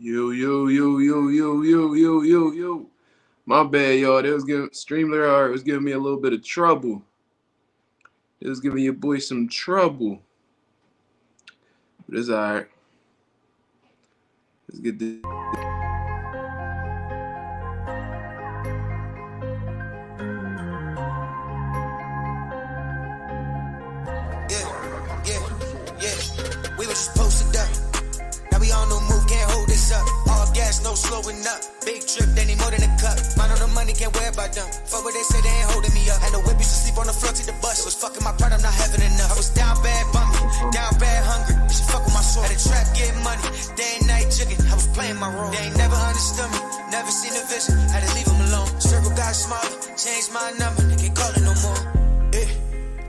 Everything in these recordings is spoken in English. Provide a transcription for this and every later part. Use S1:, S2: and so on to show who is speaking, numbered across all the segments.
S1: Yo. My bad, y'all. They was giving Streamler was giving me a little bit of trouble. It was giving your boy some trouble. But it's alright. Let's get this.
S2: We were just posted up. Now we on no move, can't hold this up. All gas, no slowing up. Big trip, they need more than a cup. Mine on the money, can't worry about them. Fuck what they say, they ain't holding me up. And the whip used to sleep on the floor, take the bus. It was fucking my pride, I'm not having enough. I was down bad, bummy, down bad, hungry. She fuck with my soul. At the trap, getting money. Day and night chicken, I was playing my role. They ain't never understood me, never seen a vision. Had to leave them alone. Circle got smaller, changed my number. They can't call it no more. Yeah,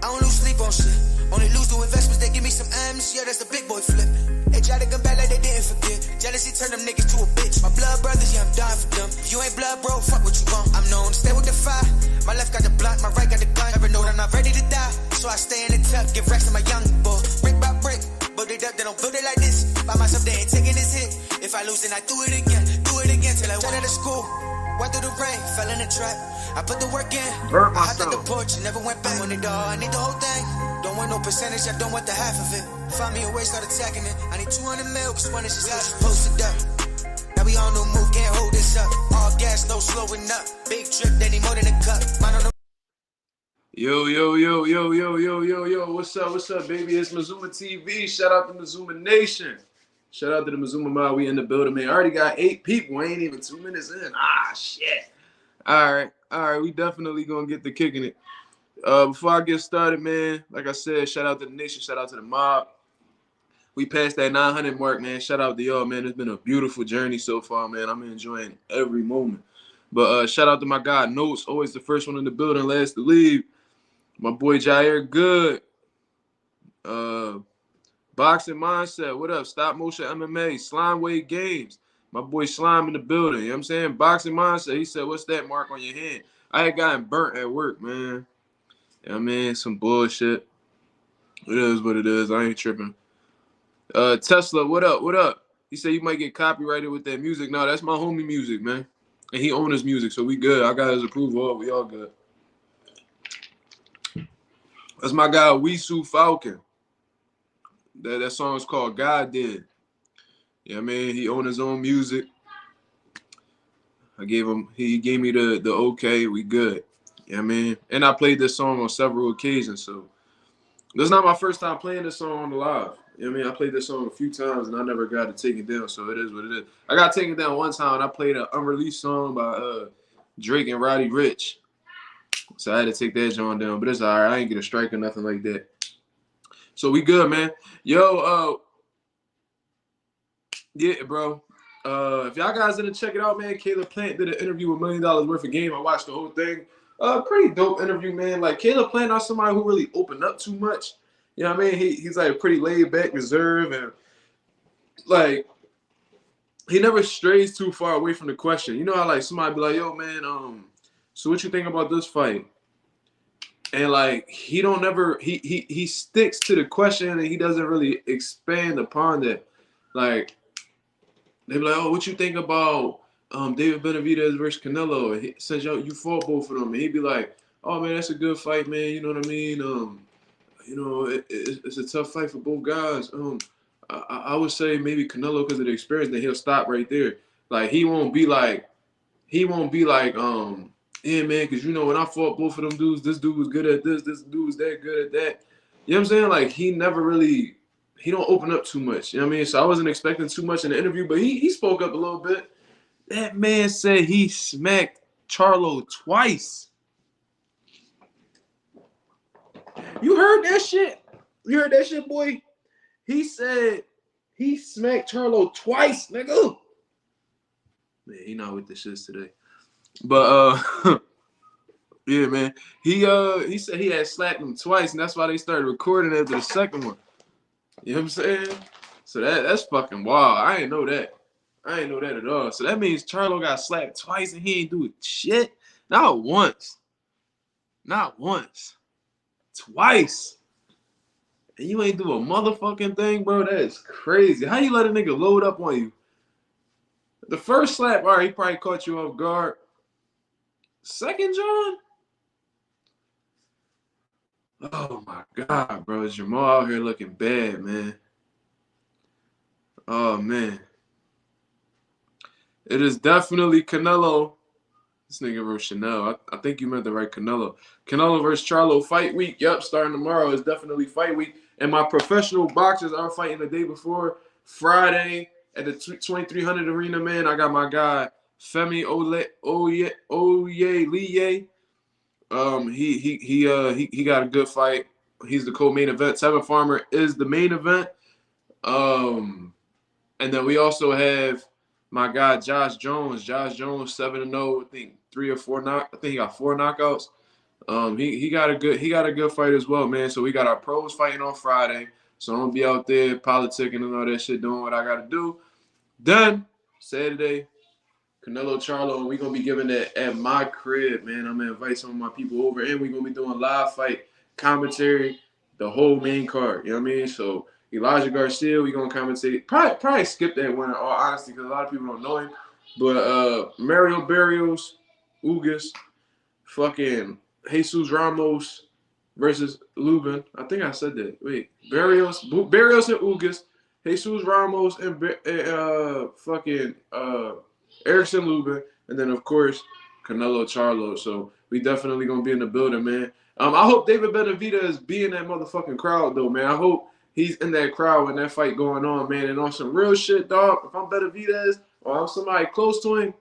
S2: I don't lose sleep on shit. Only lose to investments, they give me some M's, yeah, that's the big boy flip. They try to come back like they didn't forget. Jealousy turned them niggas to a bitch. My blood brothers, yeah, I'm dying for them. If you ain't blood, bro, fuck what you want. I'm known to stay with the fire. My left got the blunt, my right got the gun. Never know that I'm not ready to die. So I stay in the tuck, give rest to my young boy. Brick by brick, build it up, they don't build it like this. By myself, they ain't taking this hit. If I lose, then I do it again till I went out of school. Went through the rain, fell in the trap. I put the work in. I hopped at the porch and never went back. On it all, I need the whole thing. Don't want no percentage, I don't want the half of it. Find me a way, start attacking it. I need 200 mil, cause one is just posted up. Now we on no move, can't hold this up. All gas, no slowing up. Big trip, they need more than a cup. Mine on the
S1: Yo. What's up, baby? It's Mazuma TV. Shout out to Mazuma Nation. Shout out to the Mazuma Mob. We in the building, man. I already got 8 people. I ain't even 2 minutes in. Shit. All right. We definitely gonna get to kicking it. Before I get started, man, like I said, shout out to the nation, shout out to the mob. We passed that 900 mark, man. Shout out to y'all, man. It's been a beautiful journey so far, man. I'm enjoying every moment. But shout out to my guy, Notes, always the first one in the building, last to leave. My boy Jair Good. Boxing Mindset, what up? Stop Motion MMA, Slime Wave Games. My boy Slime in the building, you know what I'm saying? Boxing Mindset, he said, what's that mark on your hand? I had gotten burnt at work, man. Yeah, man, some bullshit. It is what it is. I ain't tripping. Tesla, what up? He said you might get copyrighted with that music. No, that's my homie music, man. And he owns his music, so we good. I got his approval. We all good. That's my guy, Wisu Falcon. That song is called God Did. Yeah, man, he owns his own music. He gave me the okay, we good. Yeah, man. And I played this song on several occasions, so this is not my first time playing this song on the live. You know what I mean? I played this song a few times and I never got to take it down, so it is what it is. I got taken down one time and I played an unreleased song by Drake and Roddy Ricch. So I had to take that joint down, but it's all right. I ain't get a strike or nothing like that. So we good, man. Yo, yeah, bro. If y'all guys didn't check it out, man, Caleb Plant did an interview with $1 Million Worth of Game. I watched the whole thing. Pretty dope interview, man. Like, Caleb Plant not somebody who really opened up too much. You know what I mean? He's like pretty laid back, reserved, and like he never strays too far away from the question. You know how like somebody be like, yo, man, so what you think about this fight? And like he sticks to the question and he doesn't really expand upon that. Like they be like, oh, what you think about David Benavidez versus Canelo? And since you fought both of them, and he'd be like, oh man, that's a good fight, man. You know what I mean? You know, it's a tough fight for both guys. I would say maybe Canelo because of the experience, then he'll stop right there. Like he won't be like, yeah, man, because you know when I fought both of them dudes, this dude was good at this dude was that good at that. You know what I'm saying? Like he don't open up too much. You know what I mean? So I wasn't expecting too much in the interview, but he spoke up a little bit. That man said he smacked Charlo twice. You heard that shit? You heard that shit, boy? He said he smacked Charlo twice, nigga. Man, he not with the shits today. But yeah, man. He said he had slapped him twice, and that's why they started recording after the second one. You know what I'm saying? So that's fucking wild. I didn't know that. I didn't know that at all. So that means Charlo got slapped twice and he ain't do shit. Not once. Not once. Twice. And you ain't do a motherfucking thing, bro. That is crazy. How you let a nigga load up on you The first slap, all right, he probably caught you off guard. Second, John? Oh, my God, bro. Jermall out here looking bad, man. Oh, man. It is definitely Canelo. This nigga wrote Chanel. I think you meant the right Canelo. Canelo versus Charlo fight week. Yep, starting tomorrow is definitely fight week. And my professional boxers are fighting the day before, Friday at the 2300 arena, man. I got my guy Femi Oyeleye. He got a good fight. He's the co-main event. Tevin Farmer is the main event. And then we also have my guy Josh Jones. Josh Jones 7-0. I think 3 or 4 I think he got 4 knockouts. He got a good fight as well, man. So we got our pros fighting on Friday. So I'm gonna be out there politicking and all that shit, doing what I gotta do. Then Saturday, Canelo Charlo, and we're gonna be giving that at my crib, man. I'm gonna invite some of my people over, and we're gonna be doing live fight commentary, the whole main card. You know what I mean? So Elijah Garcia, we're gonna commentate. Probably skip that one in all honesty, because a lot of people don't know him. But Mario Barrios, Ugas, fucking Jesus Ramos versus Lubin. I think I said that. Wait, Barrios and Ugas, Jesus Ramos and Erickson Lubin, and then of course Canelo Charlo. So we definitely gonna be in the building, man. I hope David Benavidez be in that motherfucking crowd though, man. I hope he's in that crowd when that fight going on, man. And on some real shit, dog. If I'm Benavidez or I'm somebody close to him,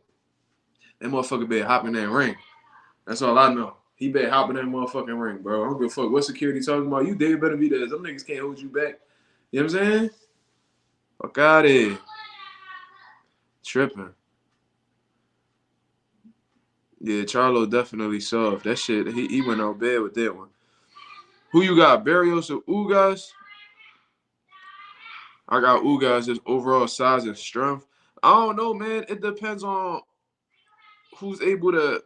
S1: that motherfucker better hop in that ring. That's all I know. He better hop in that motherfucking ring, bro. I don't give a fuck what security talking about. You David Benavidez. Them niggas can't hold you back. You know what I'm saying? Fuck out of here. Tripping. Yeah, Charlo definitely soft. That shit, he went out bad with that one. Who you got, Barrios or Ugas? I got Ugas, his overall size and strength. I don't know, man. It depends on who's able to.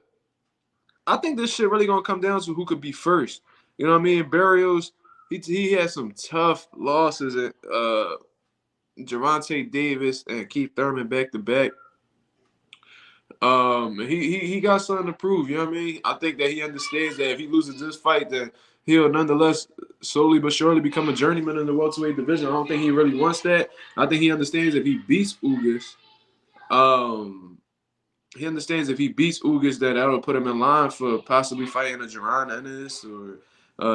S1: I think this shit really gonna come down to who could be first. You know what I mean? Barrios, he had some tough losses at Gervonta Davis and Keith Thurman back to back. He got something to prove, you know what I mean? I think that he understands that if he loses this fight, then he'll nonetheless slowly but surely become a journeyman in the welterweight division. I don't think he really wants that. I think he understands if he beats Ugas, that that'll put him in line for possibly fighting a Jaron Ennis or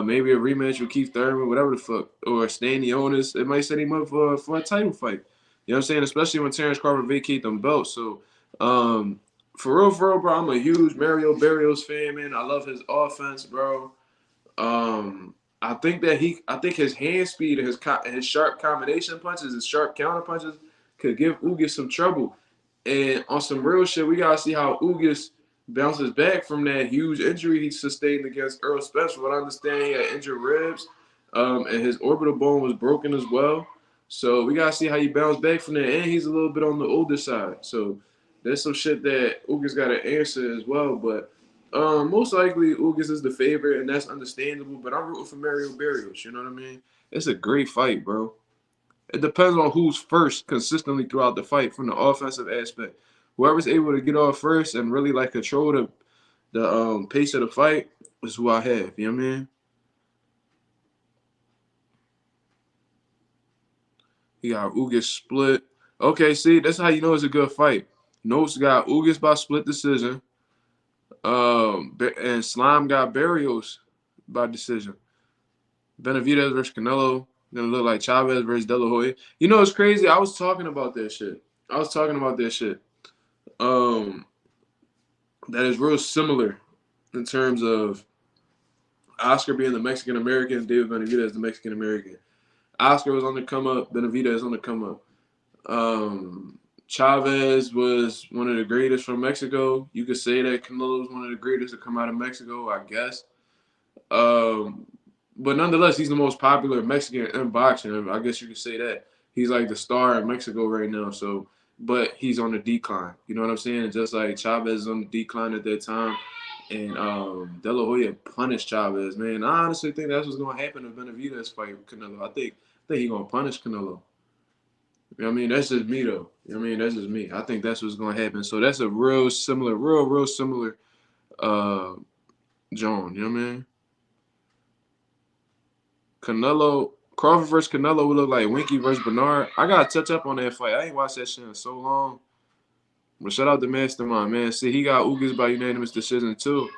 S1: maybe a rematch with Keith Thurman, whatever the fuck, or Stanley Onis. It might set him up for a title fight. You know what I'm saying? Especially when Terrence Crawford vacate them belts. So, for real, bro, I'm a huge Mario Barrios fan, man. I love his offense, bro. I think his hand speed and his sharp combination punches, his sharp counter punches could give Ugas some trouble. And on some real shit, we gotta see how Ugas bounces back from that huge injury he sustained against Earl Spence. From what I understand, he had injured ribs, and his orbital bone was broken as well. So we gotta see how he bounced back from that. And he's a little bit on the older side. So there's some shit that Ugas got to answer as well. But most likely Ugas is the favorite, and that's understandable. But I'm rooting for Mario Barrios. You know what I mean? It's a great fight, bro. It depends on who's first consistently throughout the fight from the offensive aspect. Whoever's able to get off first and really like control the pace of the fight is who I have. You know what I mean? He got Ugas split. Okay, see, that's how you know it's a good fight. Notes got Ugas by split decision. And Slime got Barrios by decision. Benavidez versus Canelo. Gonna look like Chavez versus De La Hoya. You know, it's crazy. I was talking about that shit. That is real similar in terms of Oscar being the Mexican American, David Benavidez the Mexican American. Oscar was on the come up. Benavidez on the come up. Chavez was one of the greatest from Mexico. You could say that Canelo was one of the greatest to come out of Mexico, I guess. But nonetheless, he's the most popular Mexican in boxing. I guess you could say that. He's like the star in Mexico right now. So, but he's on the decline. You know what I'm saying? Just like Chavez is on the decline at that time. And De La Hoya punished Chavez, man. I honestly think that's what's going to happen in Benavidez fight with Canelo. I think he's going to punish Canelo. You know what I mean? That's just me though. You know what I mean? That's just me. I think that's what's gonna happen. So that's a real similar uh John, you know what I mean? Canelo Crawford versus Canelo would look like Winky versus Bernard. I gotta touch up on that fight. I ain't watched that shit in so long. But shout out to Mastermind, man. See, he got Ugas by unanimous decision too.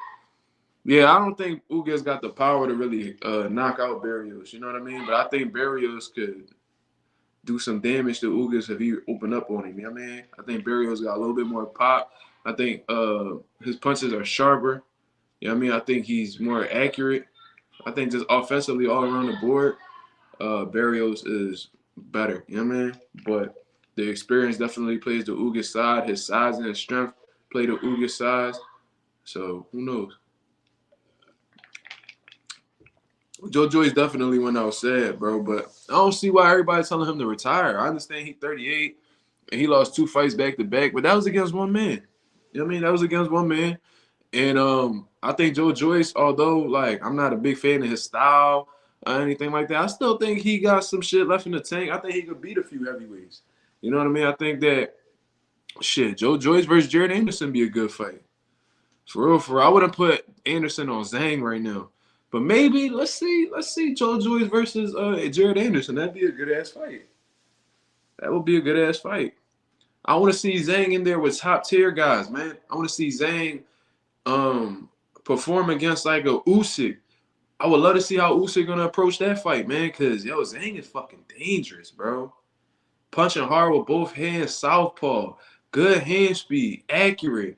S1: Yeah, I don't think Ugas got the power to really knock out Barrios. You know what I mean? But I think Barrios could do some damage to Ugas if he open up on him. You know what I mean? I think Barrios got a little bit more pop. I think his punches are sharper. You know what I mean? I think he's more accurate. I think just offensively all around the board, Barrios is better. You know what I mean? But the experience definitely plays the Ugas side. His size and his strength play the Ugas side. So who knows? Joe Joyce definitely went out sad, bro. But I don't see why everybody's telling him to retire. I understand he's 38 and he lost 2 fights back to back, but that was against one man. You know what I mean? That was against one man. And I think Joe Joyce, although like I'm not a big fan of his style or anything like that, I still think he got some shit left in the tank. I think he could beat a few heavyweights. You know what I mean? I think that Joe Joyce versus Jared Anderson be a good fight. For real. I wouldn't put Anderson on Zhang right now. But maybe let's see Joe Joyce versus Jared Anderson. That'd be a good ass fight. That would be a good ass fight. I want to see Zhang in there with top tier guys, man. I want to see Zhang perform against like a Usyk. I would love to see how Usyk gonna approach that fight, man. Cause Zhang is fucking dangerous, bro. Punching hard with both hands, southpaw, good hand speed, accurate.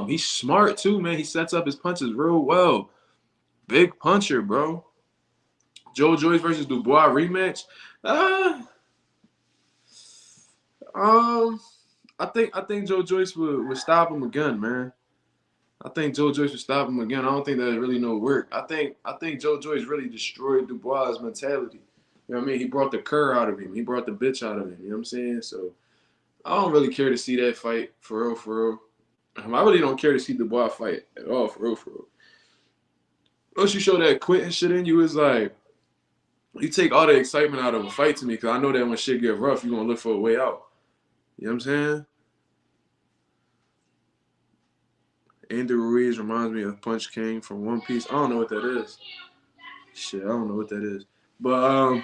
S1: He's smart too, man. He sets up his punches real well. Big puncher, bro. Joe Joyce versus Dubois rematch. I think Joe Joyce would stop him again, man. I think Joe Joyce would stop him again. I don't think that's really no work. I think Joe Joyce really destroyed Dubois' mentality. You know what I mean? He brought the cur out of him. He brought the bitch out of him. You know what I'm saying? So I don't really care to see that fight for real. I really don't care to see Dubois fight at all, for real. Once you show that quitting shit in you, it's like you take all the excitement out of a fight to me, because I know that when shit get rough, you're going to look for a way out. You know what I'm saying? Andy Ruiz reminds me of Punch King from One Piece. I don't know what that is. Shit, I don't know what that is. But,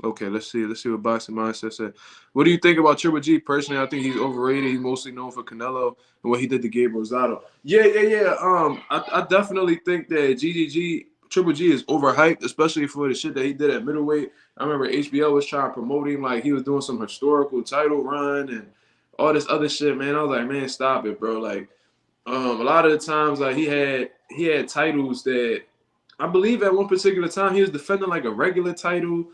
S1: okay, let's see what Boxing Mindset said. What do you think about Triple G? Personally, I think he's overrated. He's mostly known for Canelo and what he did to Gabe Rosado. Yeah. I definitely think that Triple G is overhyped, especially for the shit that he did at middleweight. I remember HBO was trying to promote him like he was doing some historical title run and all this other shit, man. I was like, man, stop it, bro. Like, a lot of the times, like he had titles that I believe at one particular time he was defending like a regular title,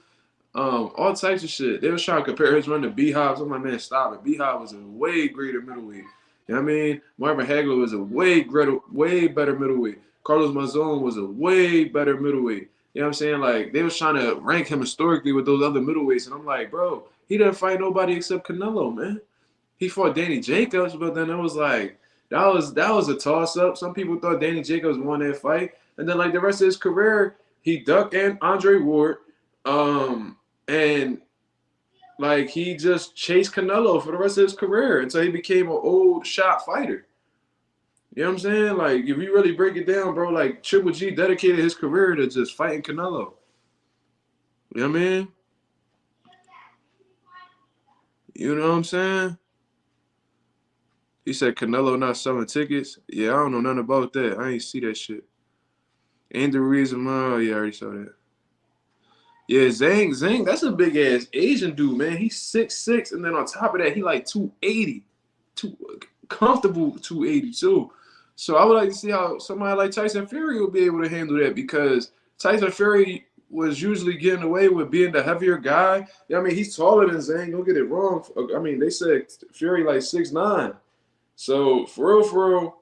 S1: all types of shit. They was trying to compare his run to Beehive's. I'm like, man, stop it. Beehive was a way greater middleweight. You know what I mean? Marvin Hagler was a way better middleweight. Carlos Mazon was a way better middleweight. You know what I'm saying? Like, they was trying to rank him historically with those other middleweights. And I'm like, bro, he didn't fight nobody except Canelo, man. He fought Danny Jacobs, but then it was like, that was a toss-up. Some people thought Danny Jacobs won that fight. And then, like, the rest of his career, he ducked Andre Ward. And, like, he just chased Canelo for the rest of his career until he became an old shot fighter. You know what I'm saying? Like, if you really break it down, bro, like, Triple G dedicated his career to just fighting Canelo. You know what I mean? You know what I'm saying? He said Canelo not selling tickets. Yeah, I don't know nothing about that. I ain't see that shit. And the reason, yeah, I already saw that. Yeah, Zhang, that's a big ass Asian dude, man. He's 6'6", and then on top of that, he like 280, comfortable 280 too. So I would like to see how somebody like Tyson Fury will be able to handle that, because Tyson Fury was usually getting away with being the heavier guy. Yeah, I mean, he's taller than Zhang. Don't get it wrong. I mean, they said Fury like 6'9". So, for real,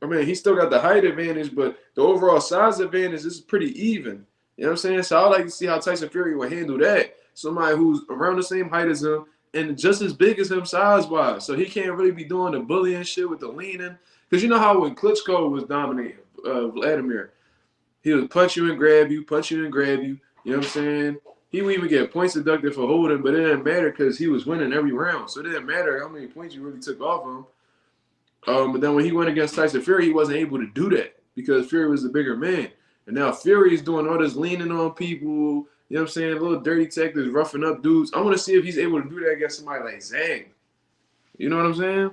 S1: I mean, he still got the height advantage, but the overall size advantage is pretty even. You know what I'm saying? So, I'd like to see how Tyson Fury will handle that. Somebody who's around the same height as him and just as big as him size-wise. So, he can't really be doing the bullying shit with the leaning. Because you know how when Klitschko was dominating Vladimir, he would punch you and grab you. You know what I'm saying? he would even get points deducted for holding, but it didn't matter because he was winning every round. So it didn't matter how many points you really took off him. But then when he went against Tyson Fury, he wasn't able to do that because Fury was the bigger man. And now Fury is doing all this leaning on people, you know what I'm saying, little dirty tactics, roughing up dudes. I want to see if he's able to do that against somebody like Zhang. You know what I'm saying?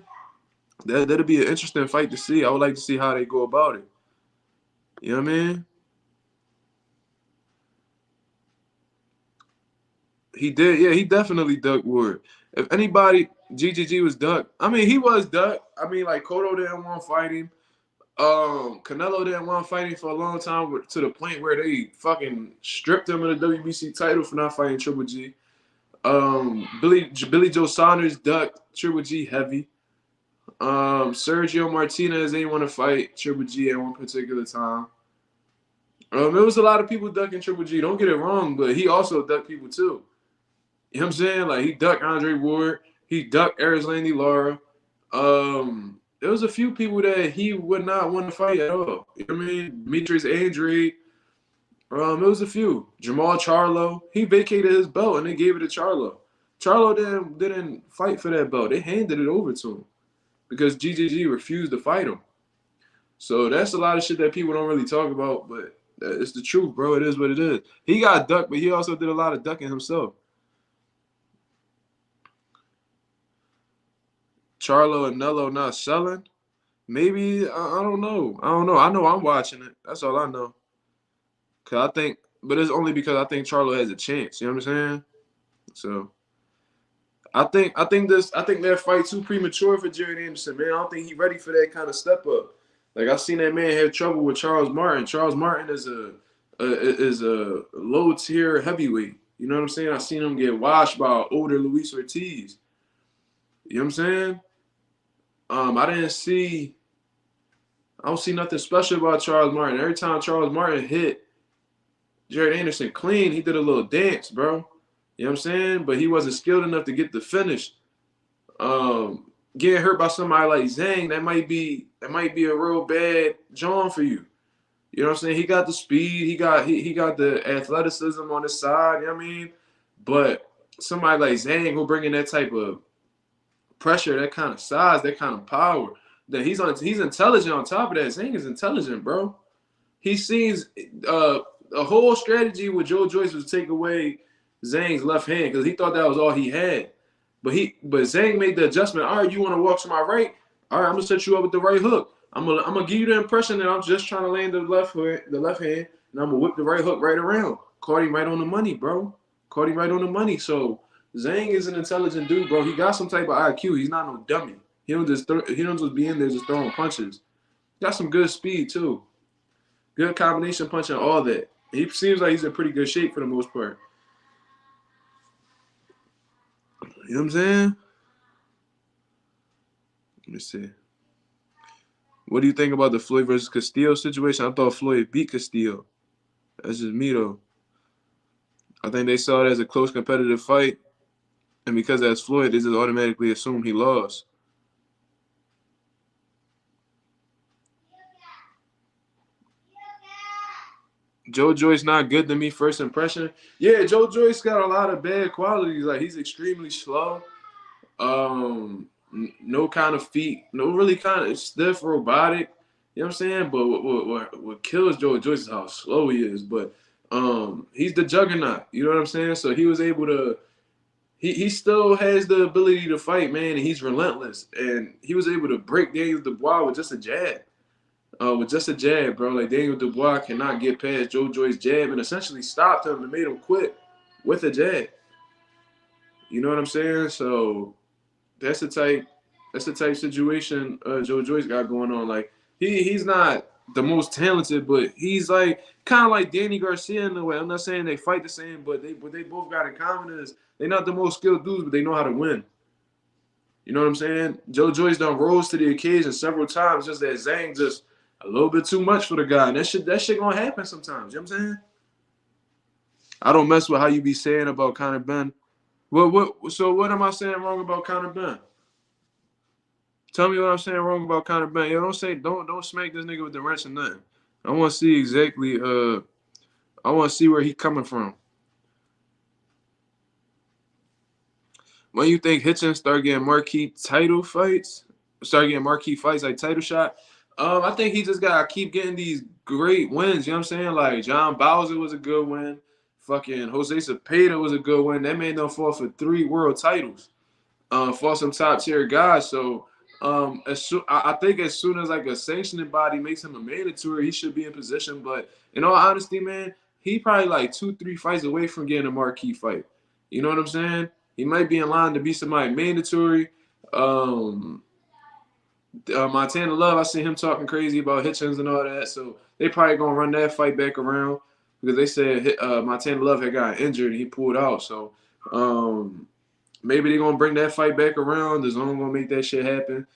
S1: That'll be an interesting fight to see. I would like to see how they go about it. You know what I mean? He did. Yeah, he definitely ducked Ward. If anybody, GGG was ducked. I mean, he was ducked. I mean, like, Cotto didn't want to fight him. Canelo didn't want to fight him for a long time to the point where they fucking stripped him of the WBC title for not fighting Triple G. Billy Joe Saunders ducked Triple G heavy. Sergio Martinez ain't want to fight Triple G at one particular time. It was a lot of people ducking Triple G. Don't get it wrong, but he also ducked people too. You know what I'm saying? Like, he ducked Andre Ward. He ducked Erislandy Lara. There was a few people that he would not want to fight at all. You know what I mean? Demetrius Andrade. It was a few. Jermall Charlo. He vacated his belt and they gave it to Charlo. Charlo didn't fight for that belt. They handed it over to him because GGG refused to fight him. So that's a lot of shit that people don't really talk about, but it's the truth, bro. It is what it is. He got ducked, but he also did a lot of ducking himself. Charlo and Nello not selling? Maybe, I don't know. I know I'm watching it. That's all I know. Cause I think, but it's only because I think Charlo has a chance. You know what I'm saying? So I think that fight too premature for Jared Anderson, man. I don't think he's ready for that kind of step up. Like, I seen that man have trouble with Charles Martin. Charles Martin is a low tier heavyweight. You know what I'm saying? I seen him get washed by older Luis Ortiz. You know what I'm saying? I don't see nothing special about Charles Martin. Every time Charles Martin hit Jared Anderson clean, he did a little dance, bro. You know what I'm saying? But he wasn't skilled enough to get the finish. Getting hurt by somebody like Zhang, that might be a real bad John for you. You know what I'm saying? He got the speed, he got the athleticism on his side, you know what I mean? But somebody like Zhang who bring in that type of pressure, that kind of size, that kind of power, then he's intelligent on top of that. Zhang is intelligent, bro. He sees a whole strategy with Joe Joyce was to take away Zhang's left hand because he thought that was all he had. But Zhang made the adjustment. All right, you want to walk to my right? All right, I'm gonna set you up with the right hook. I'm gonna give you the impression that I'm just trying to land the left hand, and I'm gonna whip the right hook right around. Caught him right on the money, bro. Caught him right on the money. So Zhang is an intelligent dude, bro. He got some type of IQ. He's not no dummy. He don't just be in there just throwing punches. Got some good speed too. Good combination punching, all that. He seems like he's in pretty good shape for the most part. You know what I'm saying? Let me see. What do you think about the Floyd versus Castillo situation? I thought Floyd beat Castillo. That's just me, though. I think they saw it as a close competitive fight. And because that's Floyd, they just automatically assume he lost. Joe Joyce not good to me, first impression. Yeah, Joe Joyce got a lot of bad qualities. Like, he's extremely slow. No kind of feet. No really kind of stiff, robotic. You know what I'm saying? But what kills Joe Joyce is how slow he is. But he's the juggernaut. You know what I'm saying? So he was able to he still has the ability to fight, man, and he's relentless. And he was able to break Daniel Dubois with just a jab. Bro. Like, Daniel Dubois cannot get past Joe Joyce's jab and essentially stopped him and made him quit with a jab. You know what I'm saying? So that's the type situation Joe Joyce got going on. Like, he's not the most talented, but he's like kind of like Danny Garcia in a way. I'm not saying they fight the same, but they both got in common is they're not the most skilled dudes, but they know how to win. You know what I'm saying? Joe Joyce done rose to the occasion several times, just that Zhang just a little bit too much for the guy. And that shit gonna happen sometimes. You know what I'm saying? I don't mess with how you be saying about Conor Benn. So what am I saying wrong about Conor Benn? Tell me what I'm saying wrong about Conor Benn. Yo, don't smack this nigga with the wrench or nothing. I want to see exactly I want to see where he coming from. When you think Hitchens start getting marquee title fights, start getting marquee fights like title shot, I think he just gotta keep getting these great wins. You know what I'm saying? Like John Bowser was a good win. Fucking Jose Cepeda was a good win. That man done fought for 3 world titles. For some top tier guys. So I think as soon as like a sanctioning body makes him a mandatory, he should be in position. But in all honesty, man, he probably like 2-3 fights away from getting a marquee fight. You know what I'm saying? He might be in line to be somebody mandatory. Um, Montana Love, I see him talking crazy about Hitchens and all that. So they probably gonna run that fight back around because they said Montana Love had got injured and he pulled out. So maybe they're gonna bring that fight back around. The zone gonna make that shit happen.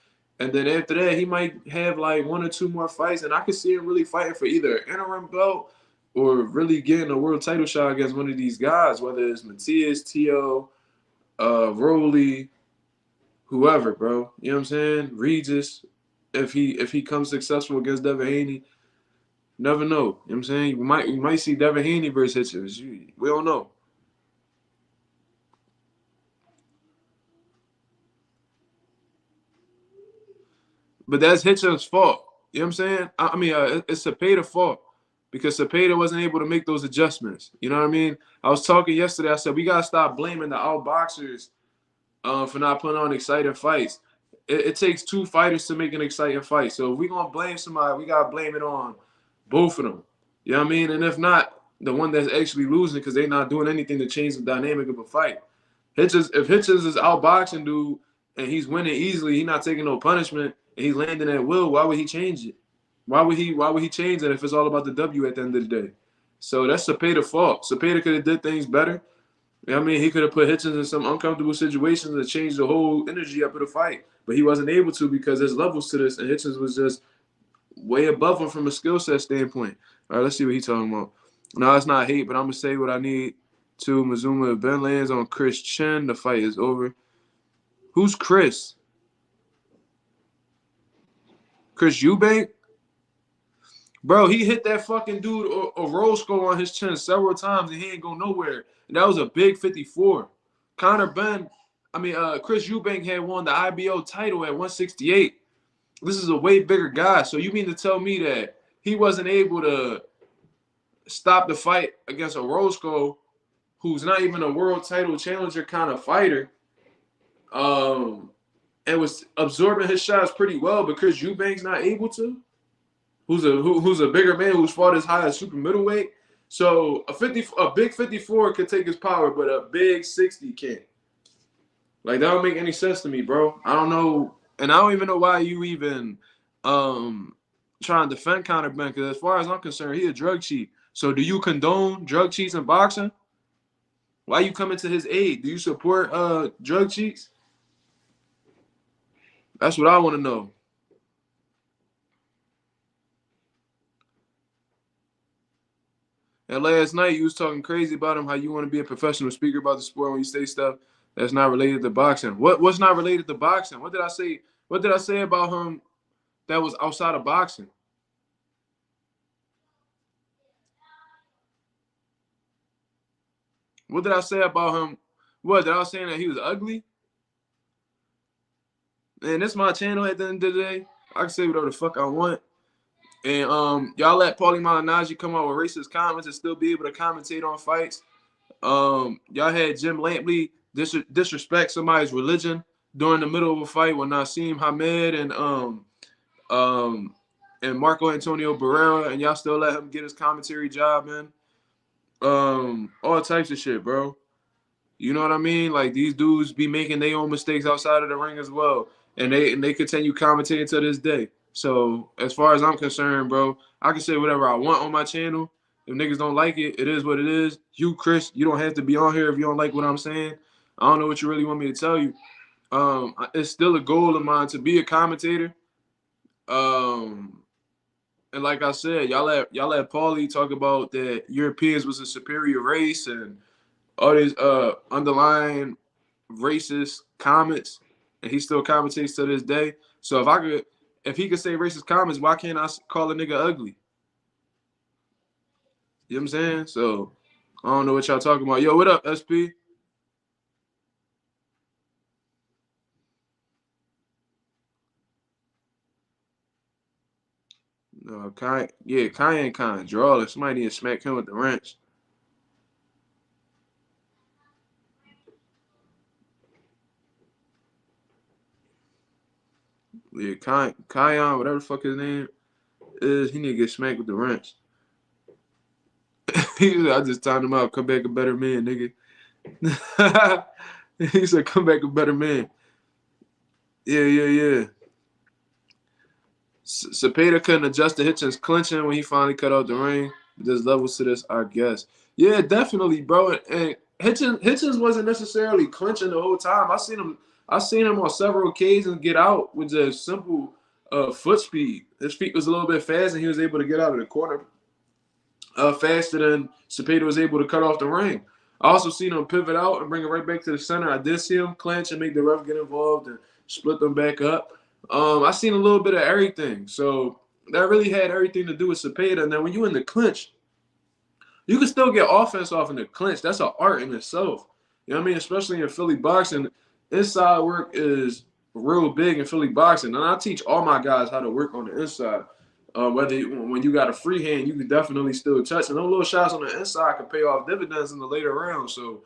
S1: And then after that, he might have like 1 or 2 more fights. And I could see him really fighting for either an interim belt or really getting a world title shot against one of these guys, whether it's Matias, Tio, Rolly, whoever, bro. You know what I'm saying? Regis, if he comes successful against Devin Haney, never know. You know what I'm saying? We might see Devin Haney versus Hitchens. We don't know. But that's Hitchens' fault. You know what I'm saying? I mean, it's Cepeda's fault because Cepeda wasn't able to make those adjustments. You know what I mean? I was talking yesterday. I said we gotta stop blaming the outboxers for not putting on exciting fights. It takes 2 fighters to make an exciting fight. So if we're gonna blame somebody, we gotta blame it on both of them. You know what I mean? And if not, the one that's actually losing because they're not doing anything to change the dynamic of a fight. If Hitchens is outboxing dude and he's winning easily, he's not taking no punishment, and he's landing at will, why would he change it? Why would he change it if it's all about the W at the end of the day? So that's Cepeda's fault. Cepeda could have did things better. You know what I mean? He could have put Hitchens in some uncomfortable situations to change the whole energy up of the fight. But he wasn't able to because there's levels to this, and Hitchens was just way above him from a skill set standpoint. All right, let's see what he's talking about. No, it's not hate, but I'm going to say what I need to. Mazuma, if Ben lands on Chris Chen, the fight is over. Who's Chris? Chris Eubank? Bro, he hit that fucking dude a roll score on his chin several times and he ain't go nowhere. And that was a big 54. Chris Eubank had won the IBO title at 168. This is a way bigger guy. So you mean to tell me that he wasn't able to stop the fight against a Roscoe who's not even a world title challenger kind of fighter, and was absorbing his shots pretty well, but Chris Eubank's not able to? Who's a bigger man who's fought as high as super middleweight. So a big 54 could take his power, but a big 60 can't. Like that don't make any sense to me, bro. I don't know, and I don't even know why you even trying to defend Conor Ben, because as far as I'm concerned, he a drug cheat. So do you condone drug cheats in boxing? Why you coming to his aid? Do you support drug cheats? That's what I want to know. And last night you was talking crazy about him, how you want to be a professional speaker about the sport when you say stuff that's not related to boxing. What's not related to boxing? What did I say? What did I say about him that was outside of boxing? What did I say about him? What did I was saying that he was ugly? And this is my channel at the end of the day. I can say whatever the fuck I want. And y'all let Paulie Malignaggi come out with racist comments and still be able to commentate on fights. Y'all had Jim Lampley disrespect somebody's religion during the middle of a fight with Nassim Hamed and Marco Antonio Barrera, and y'all still let him get his commentary job in. All types of shit, bro. You know what I mean? Like these dudes be making their own mistakes outside of the ring as well, and they continue commentating to this day. So as far as I'm concerned, bro, I can say whatever I want on my channel. If niggas don't like it, it is what it is. You, Chris, you don't have to be on here if you don't like what I'm saying. I don't know what you really want me to tell you. It's still a goal of mine to be a commentator. And like I said, y'all let Paulie talk about that Europeans was a superior race and all these underlying racist comments, and he still commentates to this day. So if he could say racist comments, why can't I call a nigga ugly? You know what I'm saying? So I don't know what y'all talking about. Yo, what up, SP? Kai ain't kind of drawler. Somebody need to smack him with the wrench. Yeah, Kion, whatever the fuck his name is, he need to get smacked with the wrench. I just timed him out. Come back a better man, nigga. He said, come back a better man. Yeah. Cepeda couldn't adjust to Hitchens clinching when he finally cut out the ring. There's levels to this, I guess. Yeah, definitely, bro. And Hitchens wasn't necessarily clinching the whole time. I seen him on several occasions get out with just simple foot speed. His feet was a little bit fast, and he was able to get out of the corner faster than Cepeda was able to cut off the ring. I also seen him pivot out and bring it right back to the center. I did see him clinch and make the ref get involved and split them back up. I seen a little bit of everything. So that really had everything to do with Cepeda. And then when you in the clinch, you can still get offense off in the clinch. That's an art in itself. You know what I mean? Especially in Philly boxing, inside work is real big in Philly boxing. And I teach all my guys how to work on the inside. When you got a free hand, you can definitely still touch. And those little shots on the inside can pay off dividends in the later rounds. So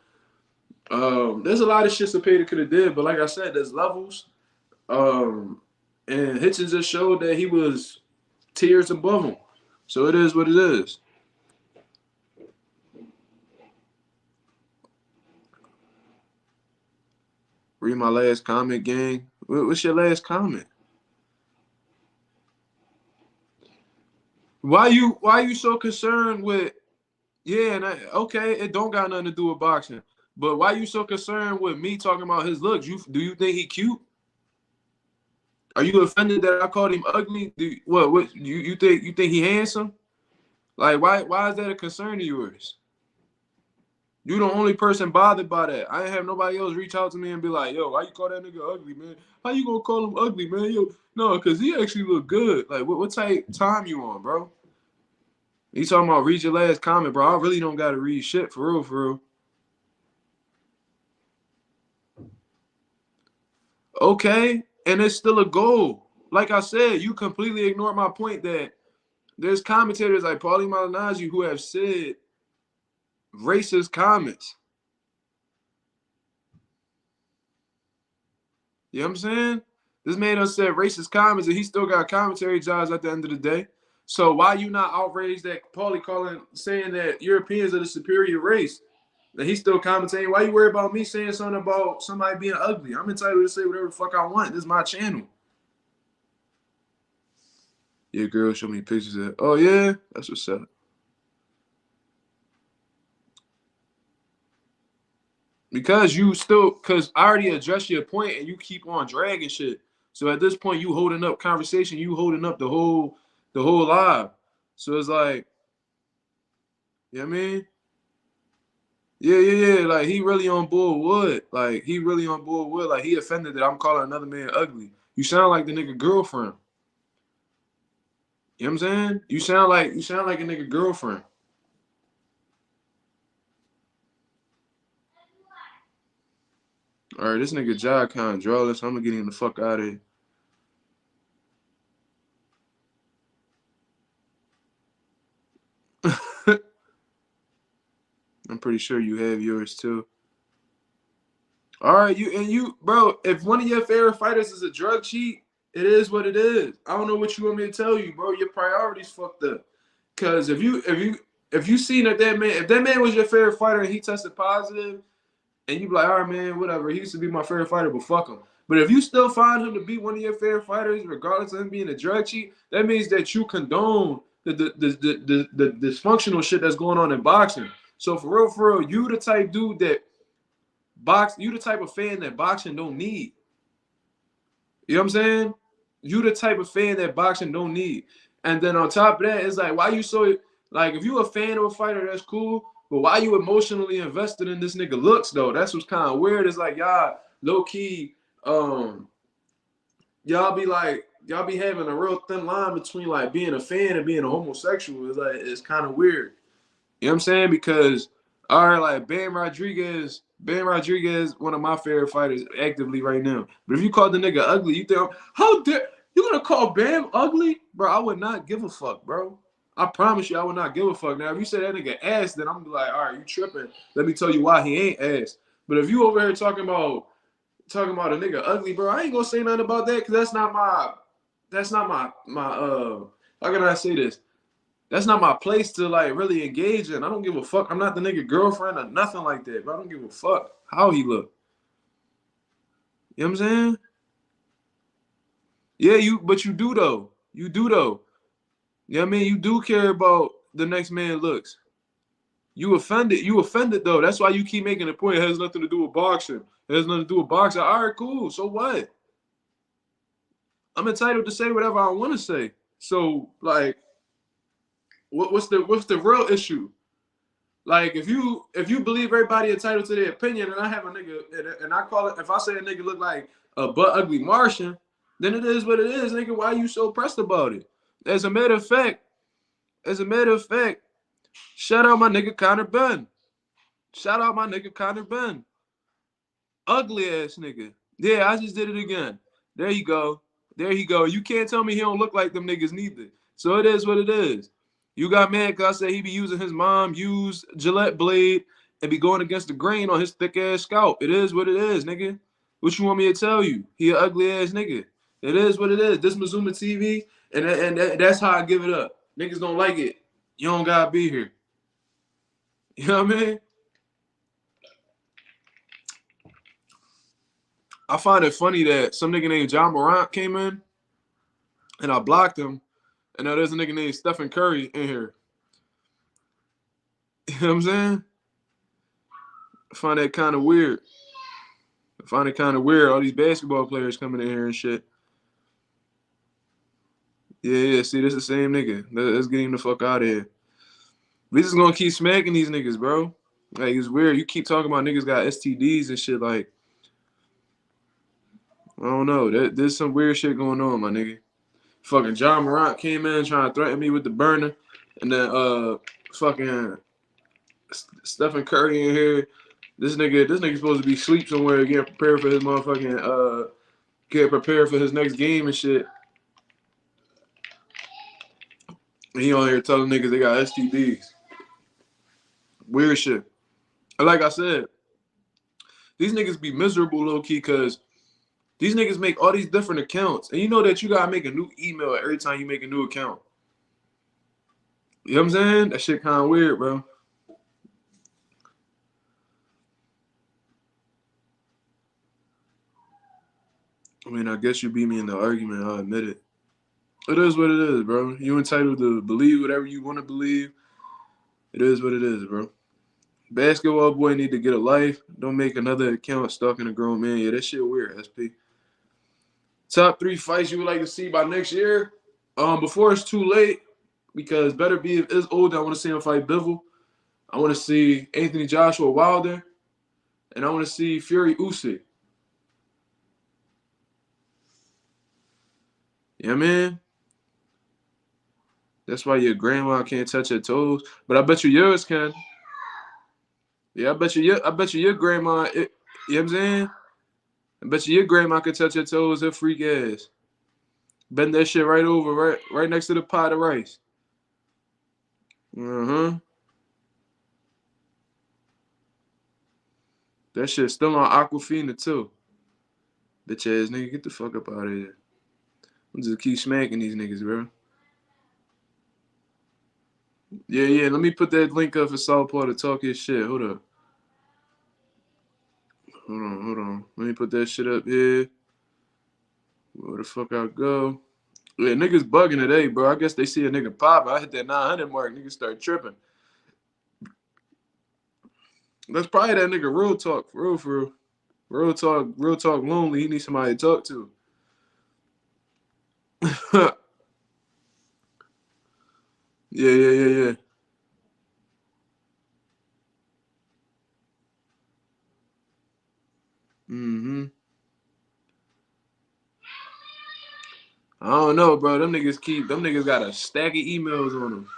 S1: there's a lot of shit Cepeda could have did. But like I said, there's levels. And Hitchens just showed that he was tiers above him. So it is what it is. Read my last comment, gang. What's your last comment? Why you so concerned with? Yeah, okay, it don't got nothing to do with boxing. But why you so concerned with me talking about his looks? Do you think he cute? Are you offended that I called him ugly? What you think he handsome? Like why is that a concern of yours? You the only person bothered by that. I ain't have nobody else reach out to me and be like, yo, why you call that nigga ugly, man? How you gonna call him ugly, man? Yo, no, because he actually look good. Like, what type time you on, bro? You talking about read your last comment, bro. I really don't got to read shit, for real. Okay, and it's still a goal. Like I said, you completely ignored my point that there's commentators like Paulie Malignaggi who have said racist comments. You know what I'm saying? This man done said racist comments and he still got commentary jobs at the end of the day. So why you not outraged that Paulie saying that Europeans are the superior race? And he's still commentating. Why you worry about me saying something about somebody being ugly? I'm entitled to say whatever the fuck I want. This is my channel. Yeah, girl, show me pictures of. Oh yeah, that's what's up. Because I already addressed your point and you keep on dragging shit. So at this point, you holding up conversation, you holding up the whole live. So it's like, you know what I mean? Yeah. Like he really on board with. Like he really on board with. Like he offended that I'm calling another man ugly. You sound like the nigga girlfriend. You know what I'm saying? You sound like a nigga girlfriend. All right, this nigga Zhang kind of drawless. I'm gonna get him the fuck out of here. I'm pretty sure you have yours too. All right, bro. If one of your favorite fighters is a drug cheat, it is what it is. I don't know what you want me to tell you, bro. Your priorities fucked up. Cause if you seen that man, if that man was your favorite fighter and he tested positive, and you be like, all right, man, whatever. He used to be my favorite fighter, but fuck him. But if you still find him to be one of your favorite fighters, regardless of him being a drug cheat, that means that you condone the dysfunctional shit that's going on in boxing. So for real, you the type dude that you the type of fan that boxing don't need. You know what I'm saying? You the type of fan that boxing don't need. And then on top of that, it's like, why you so, like, if you a fan of a fighter, that's cool. But why you emotionally invested in this nigga looks, though? That's what's kind of weird. It's like, y'all, low-key, y'all be having a real thin line between, like, being a fan and being a homosexual. It's like, it's kind of weird. You know what I'm saying? Because, all right, like, Ben Rodriguez, one of my favorite fighters actively right now. But if you call the nigga ugly, you think, how dare, You gonna call Bam ugly? Bro, I would not give a fuck, bro. I promise you, I would not give a fuck. Now, if you say that nigga ass, then I'm like, all right, you tripping. Let me tell you why he ain't ass. But if you over here talking about a nigga ugly, bro, I ain't gonna say nothing about that because that's not my how can I say this? That's not my place to like really engage in. I don't give a fuck. I'm not the nigga girlfriend or nothing like that, bro. I don't give a fuck how he look. You know what I'm saying? Yeah, but you do though. You do though. You know what I mean? You do care about the next man looks. You offended. You offended though. That's why you keep making the point. It has nothing to do with boxing. It has nothing to do with boxing. All right, cool. So what? I'm entitled to say whatever I want to say. So like, what's the real issue? Like if you believe everybody entitled to their opinion, and I have a nigga and I call it, if I say a nigga look like a butt ugly Martian, then it is what it is, nigga. Why you so pressed about it? As a matter of fact, shout out my nigga Connor Ben. Shout out my nigga Connor Ben. Ugly ass nigga. Yeah, I just did it again. There you go. There you go. You can't tell me he don't look like them niggas neither. So it is what it is. You got mad because I said he be using his mom used Gillette blade and be going against the grain on his thick ass scalp. It is what it is, nigga. What you want me to tell you? He an ugly ass nigga. It is what it is. This Mazuma TV, and that's how I give it up. Niggas don't like it. You don't gotta be here. You know what I mean? I find it funny that some nigga named John Morant came in and I blocked him. And now there's a nigga named Stephen Curry in here. You know what I'm saying? I find that kind of weird. All these basketball players coming in here and shit. Yeah, see, this is the same nigga. Let's get him the fuck out of here. We just gonna keep smacking these niggas, bro. Like, it's weird. You keep talking about niggas got STDs and shit. Like, I don't know. There's some weird shit going on, my nigga. Fucking John Morant came in trying to threaten me with the burner. And then fucking Stephen Curry in here. This nigga supposed to be asleep somewhere getting prepared for his motherfucking getting prepared for his next game and shit. And he on here telling niggas they got STDs. Weird shit. And like I said, these niggas be miserable low key because these niggas make all these different accounts. And you know that you gotta make a new email every time you make a new account. You know what I'm saying? That shit kind of weird, bro. I mean, I guess you beat me in the argument. I'll admit it. It is what it is, bro. You entitled to believe whatever you want to believe. It is what it is, bro. Basketball boy need to get a life. Don't make another account stalking a grown man. Yeah, that shit weird, SP. Top 3 fights you would like to see by next year? Before it's too late, because Better Be is older. I want to see him fight Bivol. I want to see Anthony Joshua Wilder. And I want to see Fury Usyk. Yeah, man. That's why your grandma can't touch her toes. But I bet you yours can. Yeah, I bet you your grandma, you know what I'm saying? I bet you your grandma could touch her toes, her freak ass. Bend that shit right over, right next to the pot of rice. Uh-huh. That shit's still on Aquafina, too. Bitch ass nigga, get the fuck up out of here. I'm just keep smacking these niggas, bro. Yeah, let me put that link up for Southpaw to talk his shit. Hold up. Hold on. Let me put that shit up here. Where the fuck I go? Yeah, niggas bugging today, bro. I guess they see a nigga pop. I hit that 900 mark. Niggas start tripping. That's probably that nigga real talk, for real. Real talk lonely. He needs somebody to talk to. Yeah. Mm-hmm. I don't know, bro. Them niggas got a stack of emails on them.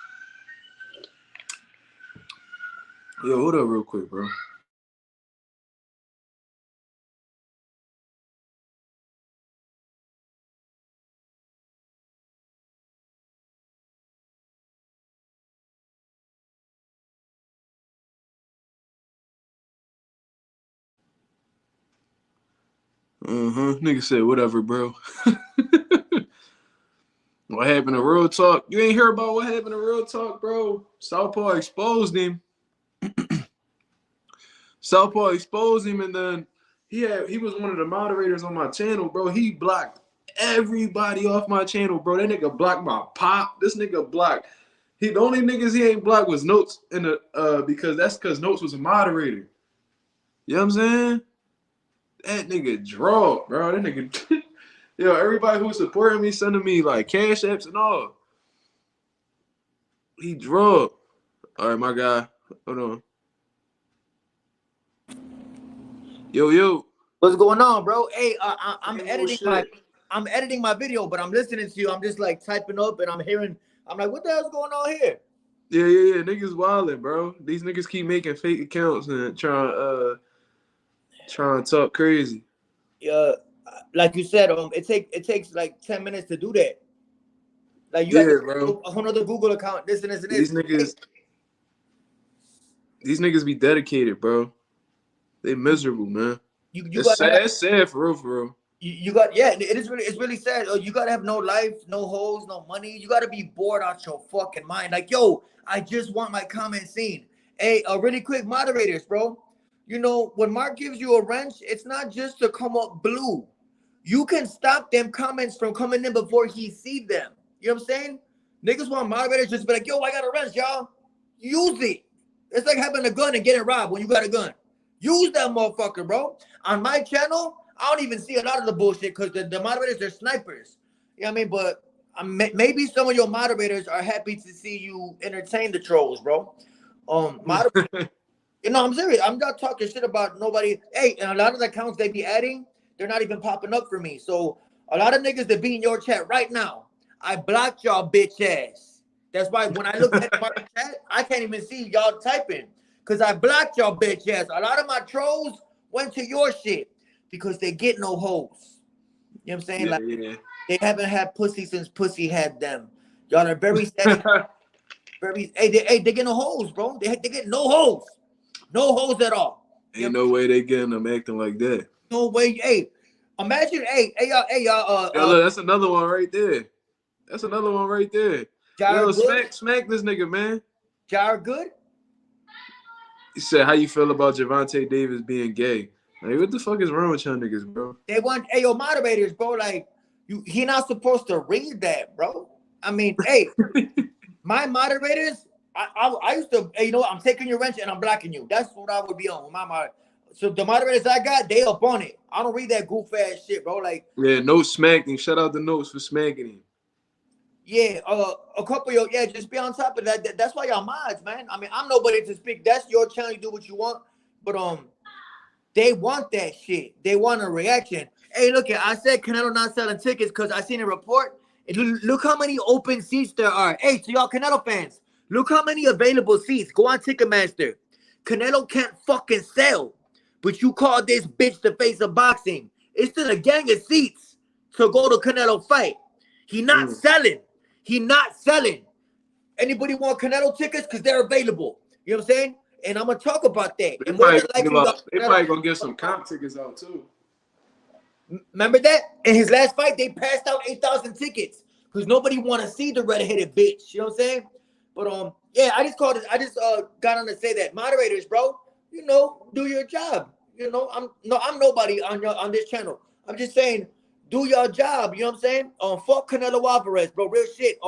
S1: Yo, hold up real quick, bro. Nigga said, whatever, bro. What happened to Real Talk? You ain't hear about what happened to Real Talk, bro? Southpaw exposed him. Southpaw exposed him, and then he was one of the moderators on my channel, bro. He blocked everybody off my channel, bro. That nigga blocked my pop. This nigga blocked. The only niggas he ain't blocked was Notes in the because Notes was a moderator. You know what I'm saying? That nigga draw, bro. That nigga yo, everybody who's supporting me, sending me like cash apps and all. He draw. All right, my guy. Hold on. Yo.
S3: What's going on, bro? Hey, I'm editing my video, but I'm listening to you. I'm just like typing up and I'm like, what the hell's going on here?
S1: Yeah. Niggas wilding, bro. These niggas keep making fake accounts and trying to talk crazy.
S3: Yeah, like you said, it takes like 10 minutes to do that. Like you have
S1: bro.
S3: a whole other Google account. This.
S1: These niggas be dedicated, bro. They miserable, man. It's sad for real.
S3: You got it's really sad. You gotta have no life, no hoes, no money. You gotta be bored out your fucking mind. Like, yo, I just want my comment seen. Hey, really quick, moderators, bro. You know, when Mark gives you a wrench, it's not just to come up blue. You can stop them comments from coming in before he sees them. You know what I'm saying? Niggas want moderators just be like, yo, I got a wrench, y'all. Use it. It's like having a gun and getting robbed when you got a gun. Use that motherfucker, bro. On my channel, I don't even see a lot of the bullshit because the moderators are snipers. You know what I mean? But maybe some of your moderators are happy to see you entertain the trolls, bro. You know, I'm serious. I'm not talking shit about nobody. Hey, and a lot of the accounts they be adding, they're not even popping up for me. So a lot of niggas that be in your chat right now, I blocked y'all bitch ass. That's why when I look at my chat, I can't even see y'all typing because I blocked y'all bitch ass. A lot of my trolls went to your shit because they get no hoes. You know what I'm saying? They haven't had pussy since pussy had them. Y'all are very static. They get no hoes, bro. They get no hoes. No hoes at all.
S1: Ain't no way they getting them acting like that.
S3: No way. Hey, imagine. Hey, y'all.
S1: Look, that's another one right there. Yo, smack this nigga, man.
S3: Jar good.
S1: He said, "How you feel about Javante Davis being gay?" Like, what the fuck is wrong with y'all niggas, bro?
S3: They want, moderators, bro. Like, he not supposed to read that, bro. I mean, hey, my moderators. I used to, hey, you know what? I'm taking your wrench and I'm blocking you. That's what I would be on with my moderators. So the moderators I got, they up on it. I don't read that goof ass shit, bro. Like,
S1: yeah, Notes smacked him. Shout out to Notes for smacking him.
S3: Yeah, a couple of just be on top of that. That's why y'all mods, man. I mean, I'm nobody to speak. That's your channel. You do what you want. But they want that shit. They want a reaction. Hey, look, I said Canelo not selling tickets because I seen a report. And look how many open seats there are. Hey, to y'all Canelo fans, look how many available seats. Go on Ticketmaster. Canelo can't fucking sell. But you call this bitch the face of boxing. It's still a gang of seats to go to Canelo fight. He not selling. He not selling. Anybody want Canelo tickets? Because they're available. You know what I'm saying? And I'm going to talk about that.
S1: They probably going to get some comp tickets out too.
S3: Remember that? In his last fight, they passed out 8,000 tickets. Because nobody want to see the red-headed bitch. You know what I'm saying? But, yeah, I just got on to say that. Moderators, bro, you know, do your job. You know, I'm nobody on this channel. I'm just saying, do your job. You know what I'm saying? Fuck Canelo Alvarez, bro. Real shit.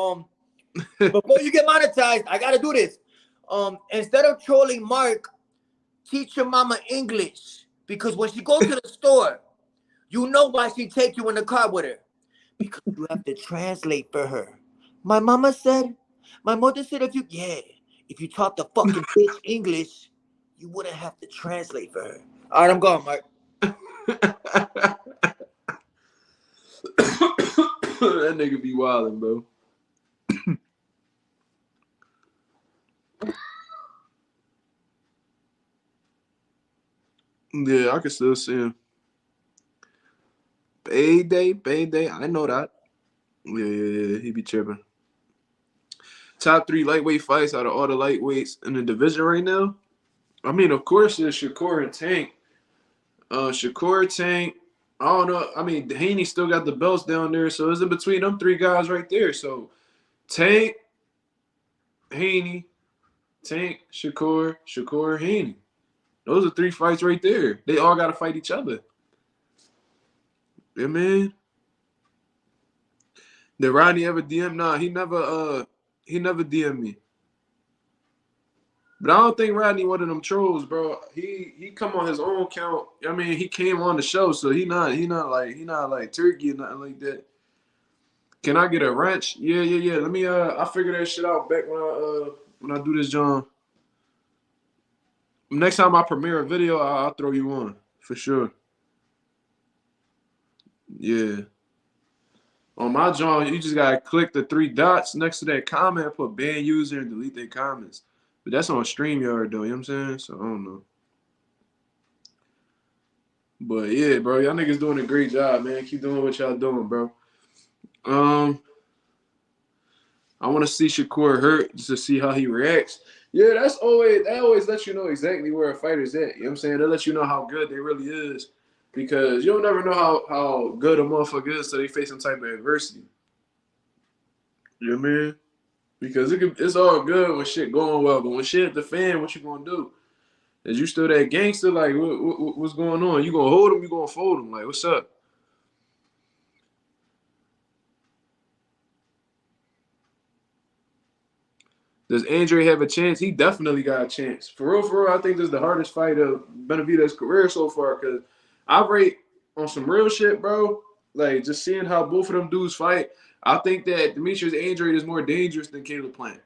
S3: Before you get monetized, I gotta do this. Instead of trolling Mark, teach your mama English. Because when she goes to the store, you know why she take you in the car with her. Because you have to translate for her. My mother said if you taught the fucking bitch English, you wouldn't have to translate for her. All right, I'm going, Mark.
S1: That nigga be wildin', bro. Yeah, I can still see him. Payday. I know that. Yeah, he be tripping. Top 3 lightweight fights out of all the lightweights in the division right now. I mean, of course, it's Shakur and Tank. Shakur, Tank, I don't know. I mean, Haney still got the belts down there, so it's in between them three guys right there. So Tank, Haney, Tank, Shakur, Haney. Those are three fights right there. They all got to fight each other. Yeah, man. Did Rodney ever DM? Nah, he never DM'd me. But I don't think Rodney one of them trolls, bro. He come on his own account. I mean, he came on the show, so he not like turkey or nothing like that. Can I get a wrench? Yeah. Let me I figure that shit out back when I do this, John. Next time I premiere a video, I'll throw you on for sure. Yeah. On my John, you just gotta click the three dots next to that comment, put ban user and delete their comments. But that's on StreamYard though, you know what I'm saying? So I don't know. But yeah, bro, y'all niggas doing a great job, man. Keep doing what y'all doing, bro. I want to see Shakur hurt just to see how he reacts. Yeah, that always lets you know exactly where a fighter's at. You know what I'm saying? They let you know how good they really is. Because you'll never know how good a motherfucker is until they face some type of adversity. You know what I mean? Because it's all good when shit going well, but when shit hit the fan, what you gonna do? Is you still that gangster? Like, what's going on? You gonna hold him? You gonna fold him? Like, what's up? Does Andre have a chance? He definitely got a chance. For real, I think this is the hardest fight of Benavidez's career so far because I rate on some real shit, bro. Like, just seeing how both of them dudes fight, I think that Demetrius Andrade is more dangerous than Caleb Plant.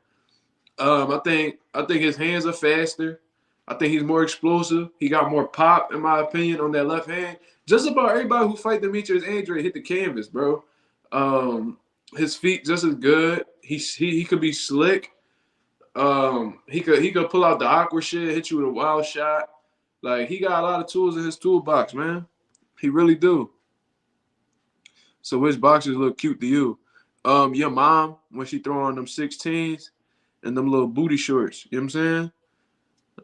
S1: I think his hands are faster. I think he's more explosive. He got more pop, in my opinion, on that left hand. Just about everybody who fight Demetrius Andrade hit the canvas, bro. His feet just as good. He could be slick. He could pull out the awkward shit, hit you with a wild shot. Like, he got a lot of tools in his toolbox, man. He really do. So which boxers look cute to you? Your mom, when she throw on them 16s and them little booty shorts. You know what I'm